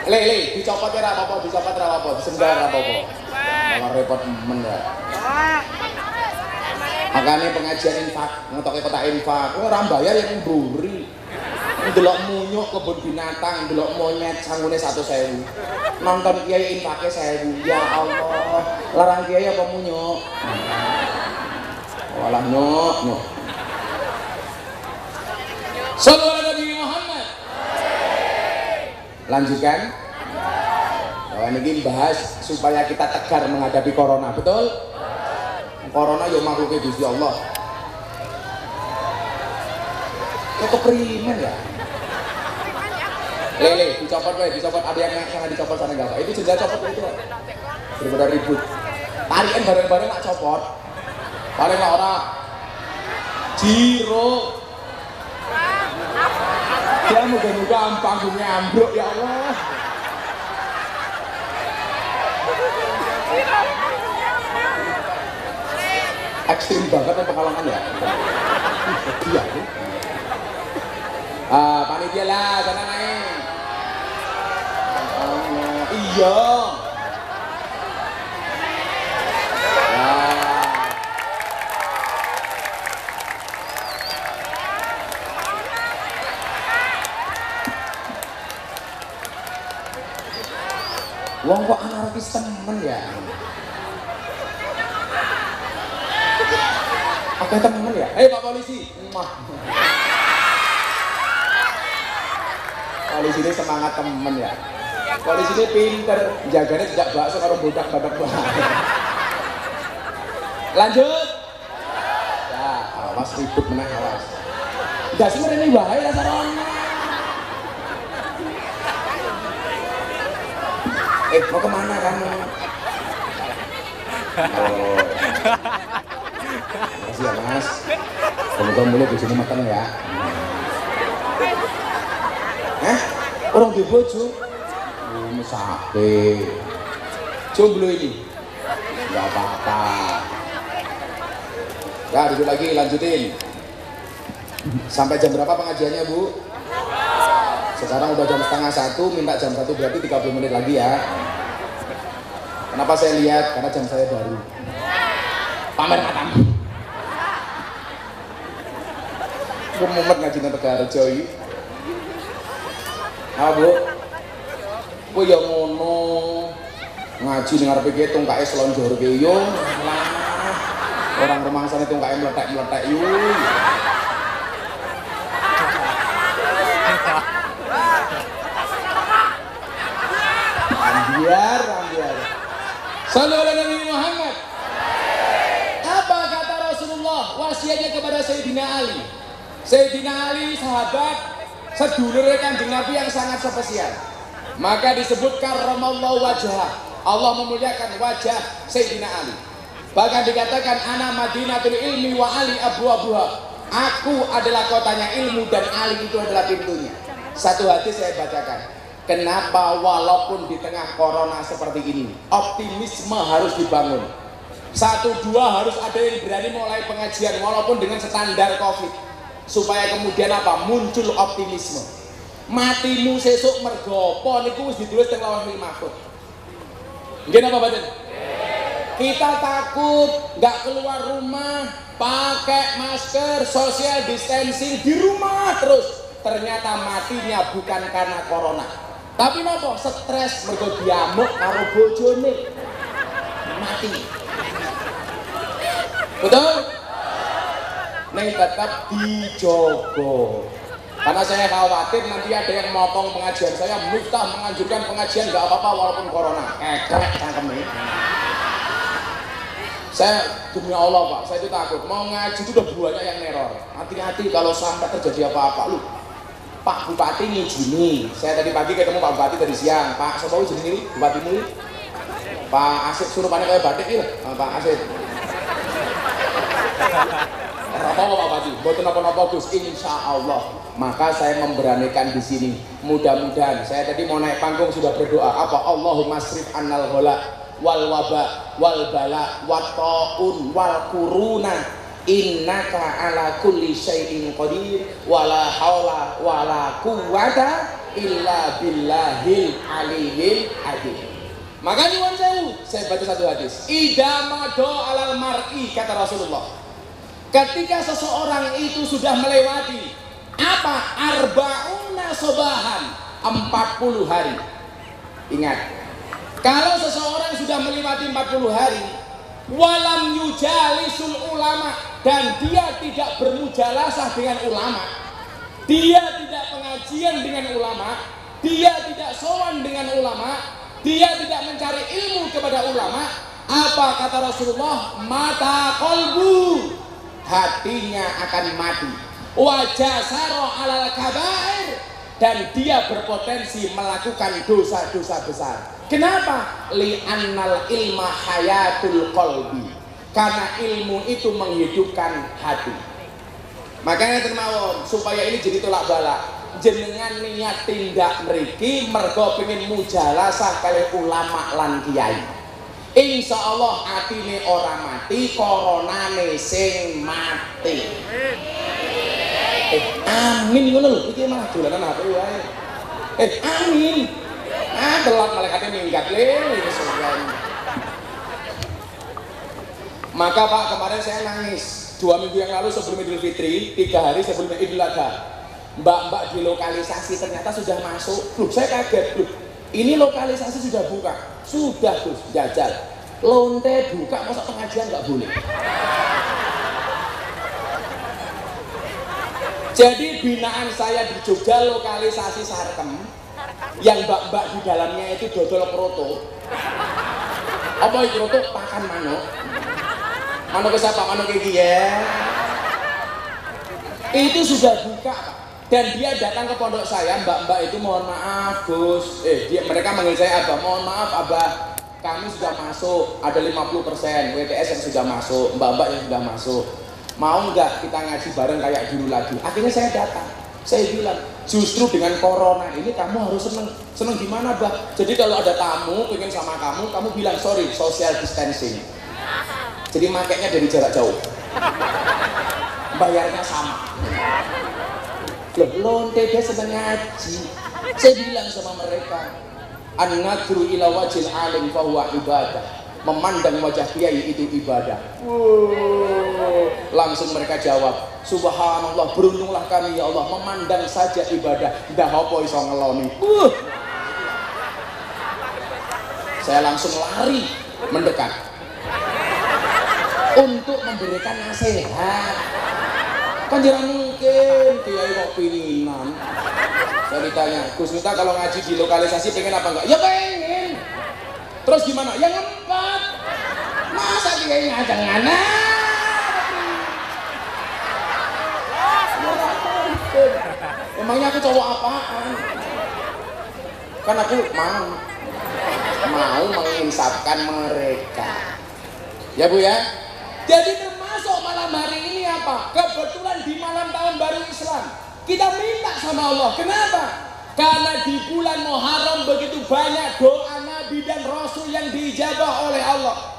Dicopot ya apa-apa, dicopot ya apa-apa, disembah apa-apa. Malah repot men ya. Makanya pengajian infak, ngetoke kotak infak, orang bayar yang mburi. Ndelok munyuk kebun binatang, ndelok monyet sanggune 1.000. Nonton kiai infake 1.000. Ya Allah, larang kiai apa munyuk? Walah nyuk. Sallallahu alaihi Muhammad. Lanjutkan. Bahwa ini bahas supaya kita tegar menghadapi corona, betul? Corona yo makhluknya Gusti Allah. Kok keprimen ya? Dicopot ada yang dicopot sana enggak? Itu sudah copot itu. Daripada ribut. Tarikan bareng-bareng nak copot. Paling lah orang Jiro. Dia moga-moga panggungnya ambruk ya Allah. Ekstrim banget ya pengalaman ya. Iya. Panitia lah, sana naik. Iya. Wong kok anarkis temen ya. Oke temen ya. Pak polisi. Polisi ini semangat temen ya. Polisi ini pinter, jaganya tidak bakso karo bodak badak banget. Lanjut. Ya, awas ribut meneh awas. Enggak sebenarnya ini bahaya rasa rono. Mau kemana kamu? Oh. Makasih ya Mas. Semoga mulai di sini makan ya. Orang di bojo. Mesake. Jomblo ini. Enggak apa-apa. Ya, duduk lagi, lanjutin. Sampai jam berapa pengajiannya, Bu? Sekarang udah jam 12:30, minta jam 1 berarti 30 menit lagi ya. Kenapa saya lihat? Karena jam saya baru. Pamer matamu. Gue mumet ngaji nang Tegarrejo iki. Bu? Gue ya ngono. Ngaji ning ngarepe ki tungkake slonjorke yo. Orang rumangsane tungkake meletek-meletek yo. Ambiar. Sallallahu alaihi Muhammad. Apa kata Rasulullah wasiatnya kepada Sayyidina Ali? Sayyidina Ali sahabat sedulur Kanjeng Nabi yang sangat spesial. Maka disebut karramallahu wajhah. Allah memuliakan wajah Sayyidina Ali. Bahkan dikatakan ana madinatul ilmi wa Ali abwabuha. Aku adalah kotanya ilmu dan Ali itu adalah pintunya. Satu hadis saya bacakan. Kenapa walaupun di tengah corona seperti ini optimisme harus dibangun. 1, 2 harus ada yang berani mulai pengajian walaupun dengan standar COVID supaya kemudian apa? Muncul optimisme. Matimu sesuk mergopo niku wis ditulis teng Lauhul Mahfuz. Nggih napa mboten? Kita takut nggak keluar rumah, pakai masker, social distancing di rumah terus. Ternyata matinya bukan karena corona. Tapi napa? Stres mergo diamuk karo bojone. mati. Betul? Neng tetap dijogo. Karena saya khawatir nanti ada yang motong pengajian saya. Miftah menganjurkan pengajian nggak apa-apa walaupun corona. Kekrek cangkemnya. Saya demi Allah Pak, saya itu takut. Mau ngaji itu udah banyak yang neror. Hati-hati kalau sampai terjadi apa-apa. Lu Pak Bupati ngizini. Saya tadi pagi ketemu Pak Bupati tadi siang. Pak, saya mau izin ini Bupatimu. Pak Asif suruh panik kayak batik ini. Pak Asif. Apa-apa Pak Bupati, buatan apa-apa Gus, insya Allah. Maka saya memberanikan di sini. Mudah-mudahan saya tadi mau naik panggung sudah berdoa. Apa? Allahumma srif annal ghala wal waba wal bala wat taun wal kuruna innaka ala kulli syai'in qadir wala haula wala quwwata illa billahil aliyyil azim. Maka nyuwun sewu, saya baca satu hadis. Idza mado alal mar'i, kata Rasulullah. Ketika seseorang itu sudah melewati apa? Arba'una sobahan, 40 hari. Ingat, kalau seseorang sudah melewati 40 hari, walam yujalisul ulama, dan dia tidak bermujalasah dengan ulama, dia tidak pengajian dengan ulama, dia tidak sowan dengan ulama, dia tidak mencari ilmu kepada ulama, apa kata Rasulullah? Mata kolbu, hatinya akan mati. Wajah saro alal kabair, dan dia berpotensi melakukan dosa-dosa besar. Kenapa? Li'annal ilma hayatul qalbi, karena ilmu itu menghidupkan hati. Makanya termawon supaya ini jadi tolak balak. Jenengan niat tindak mriki mergo pengen mujalasah kali ulama lan kiai. Insya Allah atine ora mati, koronane sing mati. Amin ngono lho, iki malah dolanan HP wae. Amin. Telat malaikatnya minggat le. Maka Pak, kemarin saya nangis 2 minggu yang lalu sebelum Idul Fitri, 3 hari sebelum Idul Adha. Mbak-mbak di lokalisasi ternyata sudah masuk. Loh, saya kaget, loh. Ini lokalisasi sudah buka. Sudah Gus, jajal. Lonte buka, masa pengajian nggak boleh? Jadi binaan saya di Jogja lokalisasi Sarkem, yang mbak-mbak di dalamnya itu dodol kroto. Apa itu kroto? Pakan manuk. Manuk ke siapa? Manuk kayak ya. Itu sudah buka Pak. Dan dia datang ke pondok saya, mbak-mbak itu mohon maaf Gus. Mereka manggil saya Abah, mohon maaf Abah, kami sudah masuk, ada 50% WTS yang sudah masuk, mbak-mbak yang sudah masuk. Mau nggak kita ngaji bareng kayak dulu lagi? Akhirnya saya datang. Saya bilang, justru dengan corona ini kamu harus seneng. Seneng gimana Bah? Jadi kalau ada tamu pengen sama kamu bilang sorry, social distancing. Jadi makanya dari jarak jauh. Bayarnya sama. Loh, lonte dia sedang ngaji. Saya bilang sama mereka, an-nadru ila wajil alim fahuwa ibadah. Memandang wajah kiai itu ibadah. Langsung mereka jawab, subhanallah, beruntunglah kami ya Allah, memandang saja ibadah. Dah apa iso ngeloni. Saya langsung lari mendekat untuk memberikan nasihat. Kan jarang mungkin kiai kok pinginan. Saya ditanya, Gus Miftah kalau ngaji di lokalisasi pengen apa enggak? Ya pengen. Terus gimana? Ya ngempat. Masa kiai ngajak nganak? Emangnya aku cowok apaan? Kan aku mau menginsafkan mereka. Ya Bu ya. Jadi termasuk malam hari ini apa? Kebetulan di malam tahun baru Islam. Kita minta sama Allah. Kenapa? Karena di bulan Muharram begitu banyak doa Nabi dan Rasul yang diijabah oleh Allah.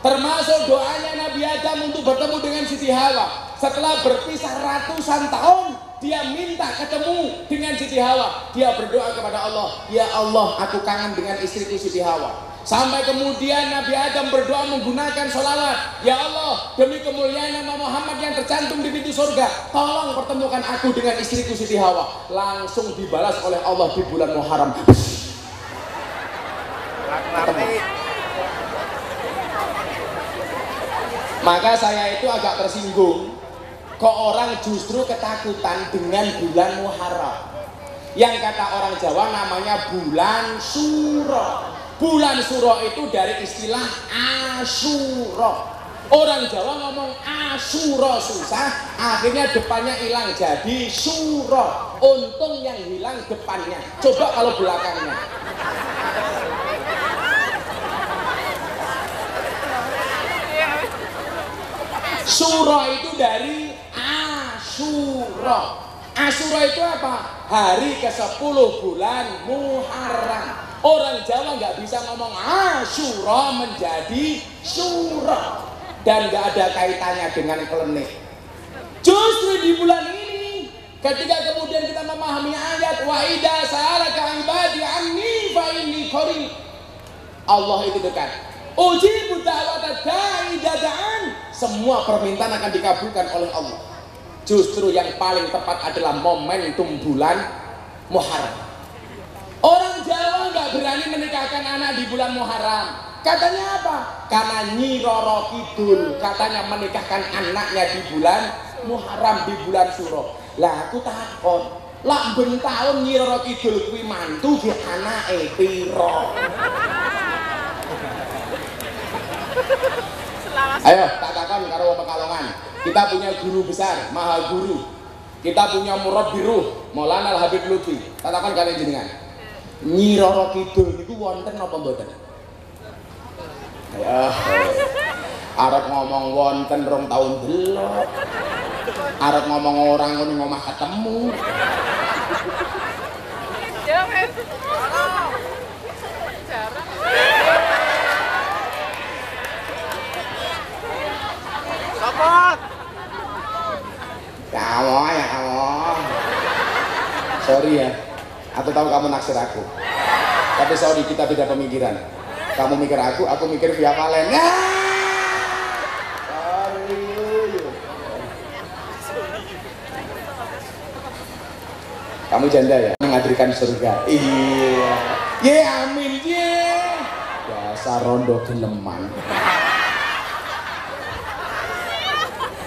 Termasuk doanya Nabi Adam untuk bertemu dengan Siti Hawa. Setelah berpisah ratusan tahun, dia minta ketemu dengan Siti Hawa. Dia berdoa kepada Allah, ya Allah, aku kangen dengan istriku Siti Hawa. Sampai kemudian Nabi Adam berdoa menggunakan sholawat, ya Allah, demi kemuliaan nama Muhammad yang tercantum di pintu surga, tolong pertemukan aku dengan istriku Siti Hawa. Langsung dibalas oleh Allah di bulan Muharram. Maka saya itu agak tersinggung, kok orang justru ketakutan dengan bulan Muharram yang kata orang Jawa namanya bulan Suro. Bulan Suro itu dari istilah Asyura. Orang Jawa ngomong Asyura susah, akhirnya depannya hilang jadi Suro. Untung yang hilang depannya, coba kalau belakangnya. Suro itu dari Asyura. Asyura itu apa? Hari ke-10 bulan Muharram. Orang Jawa nggak bisa ngomong Asyura menjadi Syura, dan nggak ada kaitannya dengan klenik. Justru di bulan ini, ketika kemudian kita memahami ayat wa idza sa'alaka ibadi anni fa inni qarib, Allah itu dekat. Ujibu da'watad da'i idza da'an, semua permintaan akan dikabulkan oleh Allah. Justru yang paling tepat adalah momentum bulan Muharram. Orang Jawa nggak berani menikahkan anak di bulan Muharram. Katanya apa? Karena Nyi Roro Kidul katanya menikahkan anaknya di bulan Muharram, di bulan Suro. Lah aku takon, lak ben taun Nyi Roro Kidul kuwi mantu ge anake piro? Ayo tak takon karo Pekalongan. Kita punya guru besar, maha guru. Kita punya murabbiruh, Maulana Al Habib Lutfi. Tak takon kalian jenengan. Nyi Roro Kidul niku wonten napa mboten? Ya, arep ngomong wonten rong tahun delok. Arep ngomong orang ngono ngomah ketemu. Sopot. Kamu. Sorry ya. Aku tahu kamu naksir aku. Tapi sorry, kita beda pemikiran. Kamu mikir aku mikir via Valen. Kamu janda ya? Menghadirkan surga. Iya. Ye amin ye. Dasar rondo geleman.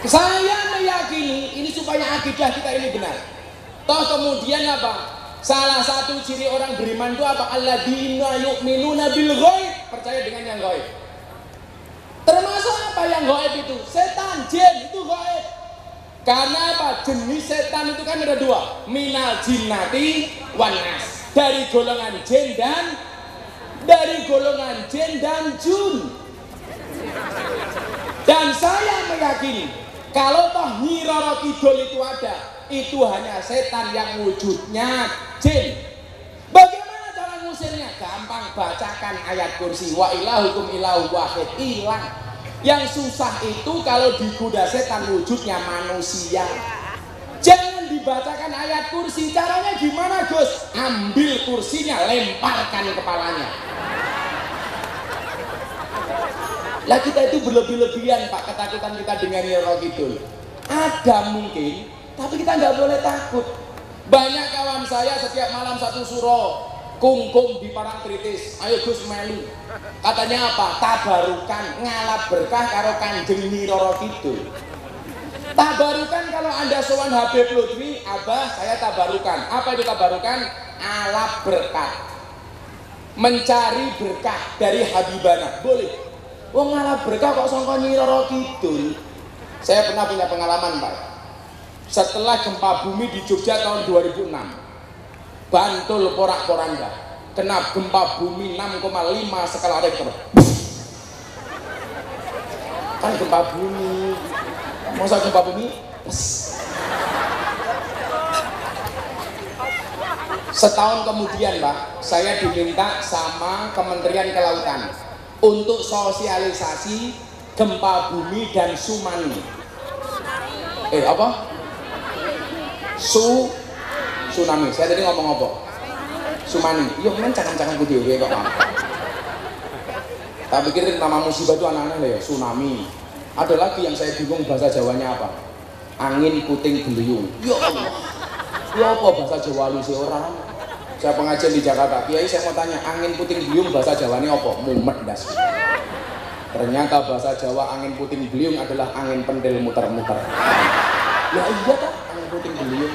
Saya meyakini ini supaya akidah kita ini benar. Toh kemudian apa? Salah satu ciri orang beriman itu apa? Alladzina yu'minuna bil ghaib, percaya dengan yang gaib. Termasuk apa yang gaib itu? Setan, jin itu gaib. Karena apa? Jenis setan itu kan ada dua, minal jinnati wan nas, dari golongan jin dan jun. Dan saya meyakini kalau toh Nyi Roro Kidul itu ada, itu hanya setan yang wujudnya jin. Bagaimana cara ngusirnya? Gampang, bacakan ayat kursi. Wa ilahukum ilahu wahid, hilang. Yang susah itu kalau digoda setan wujudnya manusia. Jangan dibacakan ayat kursi. Caranya gimana Gus? Ambil kursinya, lemparkan kepalanya. Lah kita itu berlebih-lebihan Pak, ketakutan kita dengan Nyi Roro Kidul. Ada mungkin, tapi kita nggak boleh takut. Banyak kawan saya setiap malam satu suro kungkum di Parangtritis. Ayo Gus melu. Katanya apa? Tabarukan ngalap berkah karo Kanjeng Nyi Roro Kidul. Tabarukan kalau Anda sowan Habib Lutfi, Abah saya tabarukan. Apa itu tabarukan? Alap berkah. Mencari berkah dari Habibana. Boleh. Wong ngalap berkah kok sangka Nyi Roro Kidul. Saya pernah punya pengalaman Pak. Setelah gempa bumi di Jogja tahun 2006, Bantul porak-poranda, kena gempa bumi 6,5 skala Richter. Kan gempa bumi, masa gempa bumi? Setahun kemudian Pak, saya diminta sama Kementerian Kelautan untuk sosialisasi gempa bumi dan tsunami. Apa? Tsunami. Saya tadi ngomong apa? Tsunami. Yo men cakang-cakang ku dhewe kok. Tak pikir nama musibah itu aneh-aneh ya, tsunami. Ada lagi yang saya bingung bahasa Jawanya apa? Angin puting beliung. Ya Allah. Ya apa bahasa Jawa lu sih orang? Saya pengajian di Jakarta, Kiai saya mau tanya, angin puting beliung bahasa Jawanya apa? Mumet das. Ternyata bahasa Jawa angin puting beliung adalah angin pendel muter-muter. Ya iya kan, angin puting beliung.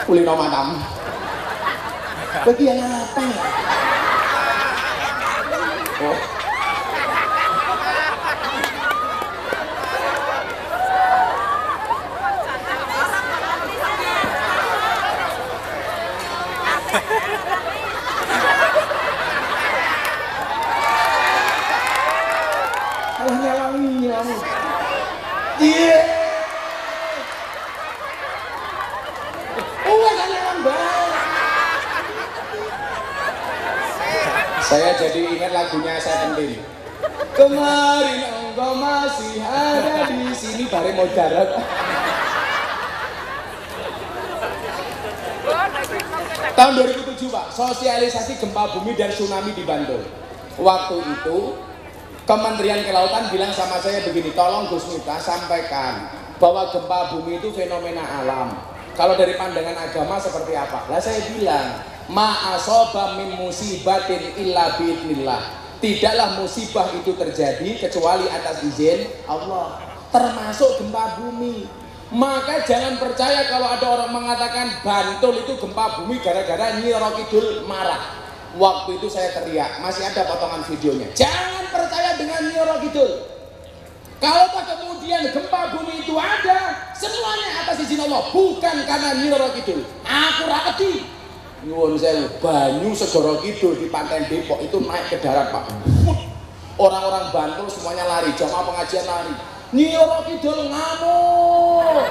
Kulino matam. Bagian apa ya? Oh. Nyawangi. Iya. Saya jadi ingat lagunya Seventeen. Kemarin engkau masih ada di sini, bare mau darat. Tahun 2007 Pak, sosialisasi gempa bumi dan tsunami di Bantul. Waktu itu Kementerian Kelautan bilang sama saya begini, tolong Gus Miftah sampaikan bahwa gempa bumi itu fenomena alam. Kalau dari pandangan agama seperti apa? Lah saya bilang, ma'asoba min musibatin illa bi'idnillah. Tidaklah musibah itu terjadi kecuali atas izin Allah, termasuk gempa bumi. Maka jangan percaya kalau ada orang mengatakan Bantul itu gempa bumi gara-gara Nyi Roro Kidul marah. Waktu itu saya teriak, masih ada potongan videonya. Jangan percaya dengan Nyi Roro Kidul. Kalau kemudian gempa bumi itu ada, semuanya atas izin Allah, bukan karena Nyi Roro Kidul. Aku raketi. Nyuwun sewu, banyu Segoro Kidul di Pantai Depok itu naik ke darat Pak. Orang-orang Bantul semuanya lari, jamaah pengajian lari. Nyi Roro Kidul ngamuk.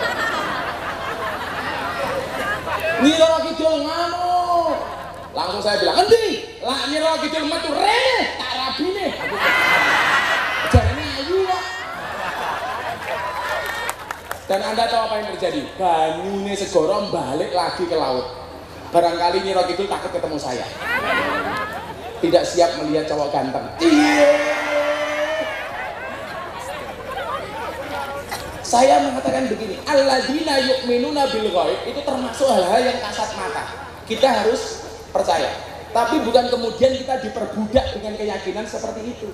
Nyi Roro Kidul ngamuk. Langsung saya bilang, "Endi? Lah Nyi Roro Kidul metu rene, tak rabine." Jarene ayu kok. Dan Anda tahu apa yang terjadi? Banyune Segoro balik lagi ke laut. Barangkali Nyi Roro Kidul takut ketemu saya. Tidak siap melihat cowok ganteng. Saya mengatakan begini, alladzina yu'minuna bil ghaib itu termasuk hal-hal yang kasat mata. Kita harus percaya. Tapi bukan kemudian kita diperbudak dengan keyakinan seperti itu.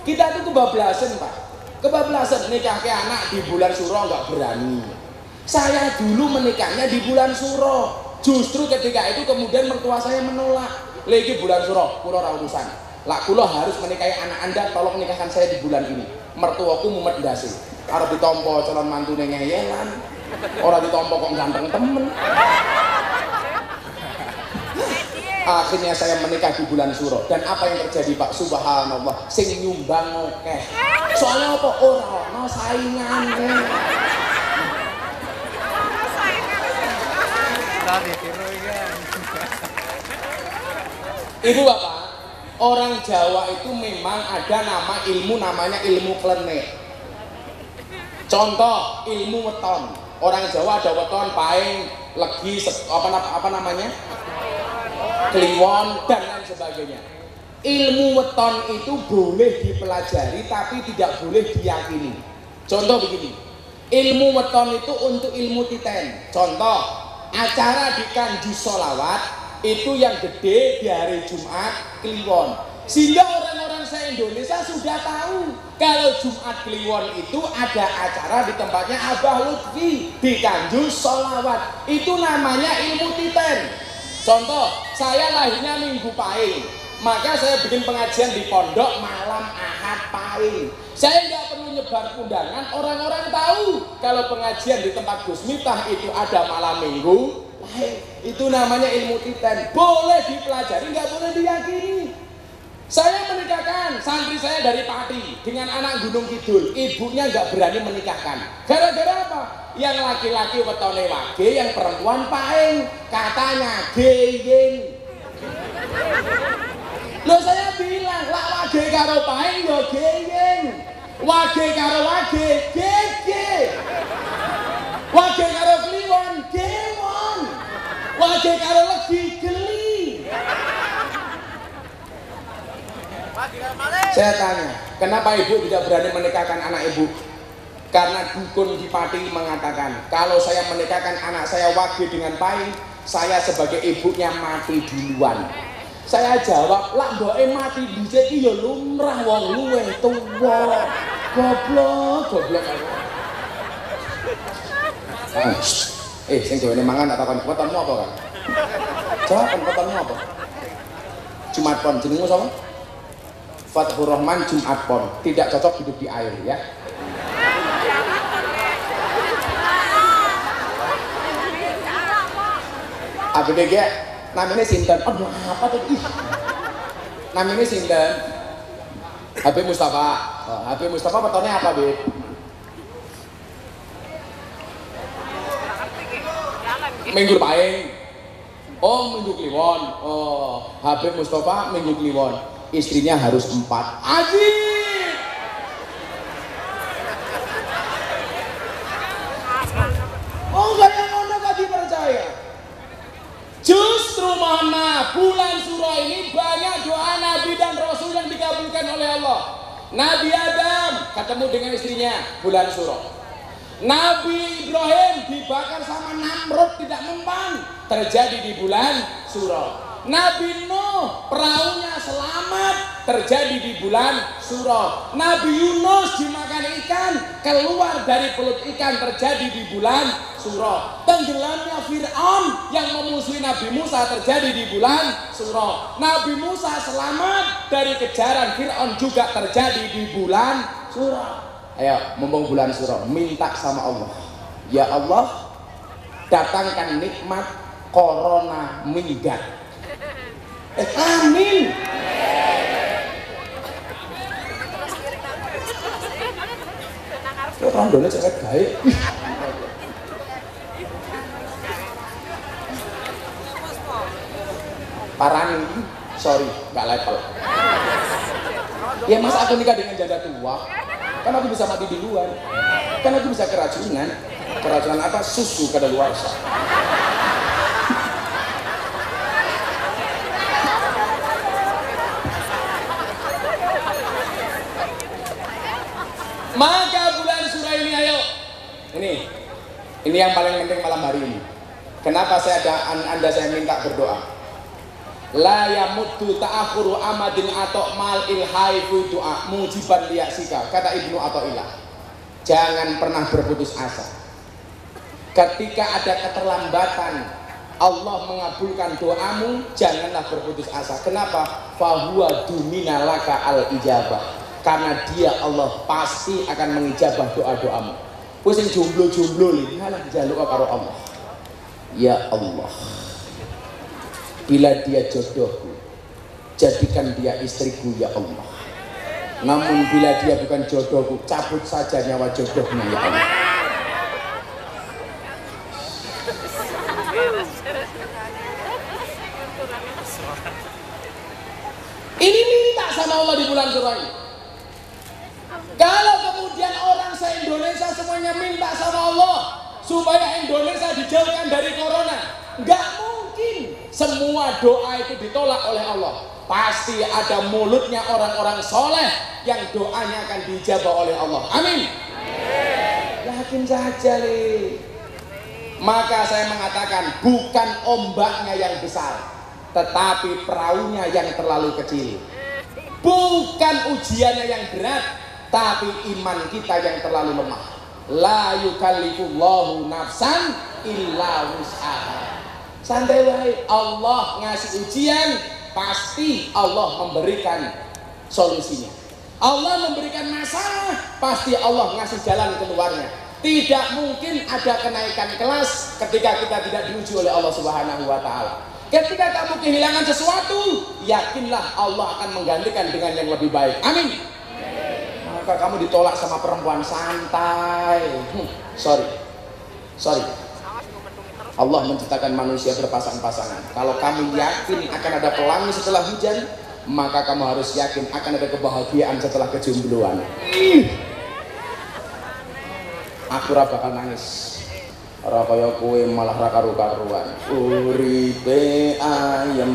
Kita itu kebablasan Pak. Kebablasan nikahke anak di bulan Suro nggak berani. Saya dulu menikahnya di bulan Suro. Justru ketika itu kemudian mertua saya menolak. Lagi bulan Suro, kula ora urusan. Lah kula harus menikahi anak Anda, tolong nikahkan saya di bulan ini. Mertuaku mumet ndase. Arep ditampa calon mantune ngeyelan. Ora ditampa kok ganteng temen. Akhirnya saya menikah di bulan Suro. Dan apa yang terjadi Pak? Subhanallah, sing nyumbang akeh. Soalnya apa? Ora ono saingane. Ibu Bapak, orang Jawa itu memang ada nama ilmu namanya ilmu klenik. Contoh ilmu weton. Orang Jawa ada weton, paing, legi, apa namanya? Kliwon dan lain sebagainya. Ilmu weton itu boleh dipelajari tapi tidak boleh diyakini. Contoh begini. Ilmu weton itu untuk ilmu titen. Contoh, acara di kanjus sholawat itu yang gede di hari Jumat Kliwon. Sehingga orang-orang se-Indonesia sudah tahu kalau Jumat Kliwon itu ada acara di tempatnya Abah Lutfi di kanjus sholawat. Itu namanya ilmu titen. Contoh, saya lahirnya Minggu Pahing, maka saya bikin pengajian di pondok malam Ahad Pahing. Saya nggak perlu nyebar undangan, orang-orang tahu kalau pengajian di tempat Gus Miftah itu ada malam Minggu Pahing. Itu namanya ilmu titen. Boleh dipelajari, nggak boleh diyakini. Saya menikahkan santri saya dari Pati dengan anak Gunung Kidul. Ibunya nggak berani menikahkan. Gara-gara apa? Yang laki-laki wetone wage, yang perempuan paing. Katanya geyeng. Loh saya bilang, lah wage karo paing yo geyeng. Wage karo wage, gege. Wage karo kliwon, gewon. Wage karo legi, geli. Saya tanya, kenapa ibu tidak berani menikahkan anak ibu? Karena dukun di Pati mengatakan, kalau saya menikahkan anak saya wage dengan paing, saya sebagai ibunya mati duluan. Saya jawab, lah mboke mati dhisik iki ya lumrah wong luwih tuwa. Goblok. Sing dhewe mangan tak takon wetonmu apa kan? Jawab wetonmu apa? Jumat Pon, jenengmu sapa? Fathur Rahman Jumat Pon. Tidak cocok hidup di air ya. ABG namanya sinten? Aduh apa tuh? Namanya sinten? Habib Mustafa. Habib Mustafa petonnya apa, Bib? Minggu Paing. Oh, Minggu Kliwon. Oh, Habib Mustafa Minggu Kliwon. Istrinya harus 4. Ajib. Oh, kayak ngono gak dipercaya. Justru mohon maaf, bulan Suro ini banyak doa Nabi dan Rasul yang dikabulkan oleh Allah. Nabi Adam ketemu dengan istrinya bulan Suro. Nabi Ibrahim dibakar sama Namrud tidak mempan, terjadi di bulan Suro. Nabi Nuh perahunya selamat, terjadi di bulan Suro. Nabi Yunus dimakan ikan, keluar dari perut ikan, terjadi di bulan Suro. Tenggelamnya Fir'aun yang memusuhi Nabi Musa terjadi di bulan Suro. Nabi Musa selamat dari kejaran Fir'aun juga terjadi di bulan Suro. Ayo, mumpung bulan Suro, minta sama Allah. Ya Allah, datangkan nikmat corona minggat. Amin. Orang dole cewek baik. Parani, sorry, nggak level. Ya masa aku nikah dengan janda tua? Kan aku bisa mati di luar. Kan aku bisa keracunan. Keracunan apa? Susu kadaluarsa. Maka bulan Suro ini ayo. Ini yang paling penting malam hari ini. Kenapa saya saya minta berdoa? La yamuddu ta'akhuru amadin atau mal ilhaifu du'a mujiban liyaksika, kata Ibnu Athaillah. Jangan pernah berputus asa. Ketika ada keterlambatan Allah mengabulkan doamu, janganlah berputus asa. Kenapa? Fahuwa dumina laka al ijabah. Karena dia Allah pasti akan mengijabah doa-doamu. Wis sing jomblo-jomblo li, malah njaluk karo Allah. Ya Allah, bila dia jodohku, jadikan dia istriku ya Allah. Namun bila dia bukan jodohku, cabut saja nyawa jodohnya ya Allah. Ini minta sama Allah di bulan Suro ini. Kalau kemudian orang se-Indonesia semuanya minta sama Allah supaya Indonesia dijauhkan dari corona, nggak mungkin semua doa itu ditolak oleh Allah. Pasti ada mulutnya orang-orang soleh yang doanya akan dijabah oleh Allah. Amin. Yakin saja nih. Maka saya mengatakan bukan ombaknya yang besar, tetapi perahunya yang terlalu kecil. Bukan ujiannya yang berat, tapi iman kita yang terlalu lemah. La yukallifullahu nafsan illa wus'aha. Santai wae, Allah ngasih ujian, pasti Allah memberikan solusinya. Allah memberikan masalah, pasti Allah ngasih jalan keluarnya. Tidak mungkin ada kenaikan kelas ketika kita tidak diuji oleh Allah Subhanahu wa taala. Ketika kamu kehilangan sesuatu, yakinlah Allah akan menggantikan dengan yang lebih baik. Amin. Maka kamu ditolak sama perempuan, santai. Sorry. Allah menciptakan manusia berpasang-pasangan. Kalau kamu yakin akan ada pelangi setelah hujan, maka kamu harus yakin akan ada kebahagiaan setelah kejombloan. Aku ora bakal nangis. Ora kaya kowe malah ra karu-karuan. Uripe ayem,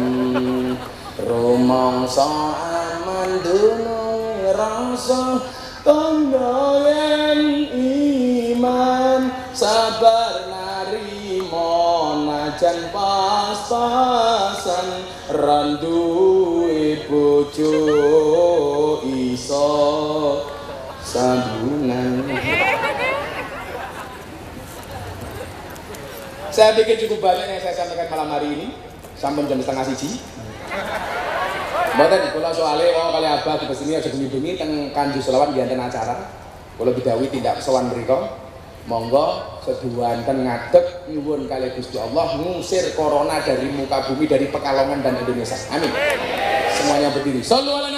rumangsa aman dunung rasa. Tondo yen iman sabar narimo senajan pas-pasan randuwe bojo iso sambungan. Saya pikir cukup banyak yang saya sampaikan malam hari ini. Sampun jam 12:30. Mboten kula soalé wong kali abah di sini aja bengi-bengi teng Kanjeng Selawat nggih acara. Kula bidhawi tindak sowan mriku. Monggo seduhanten ngadeg nyuwun kali Gusti Allah ngusir corona dari muka bumi, dari Pekalongan dan Indonesia. Amin. Semuanya berdiri. Shallu ala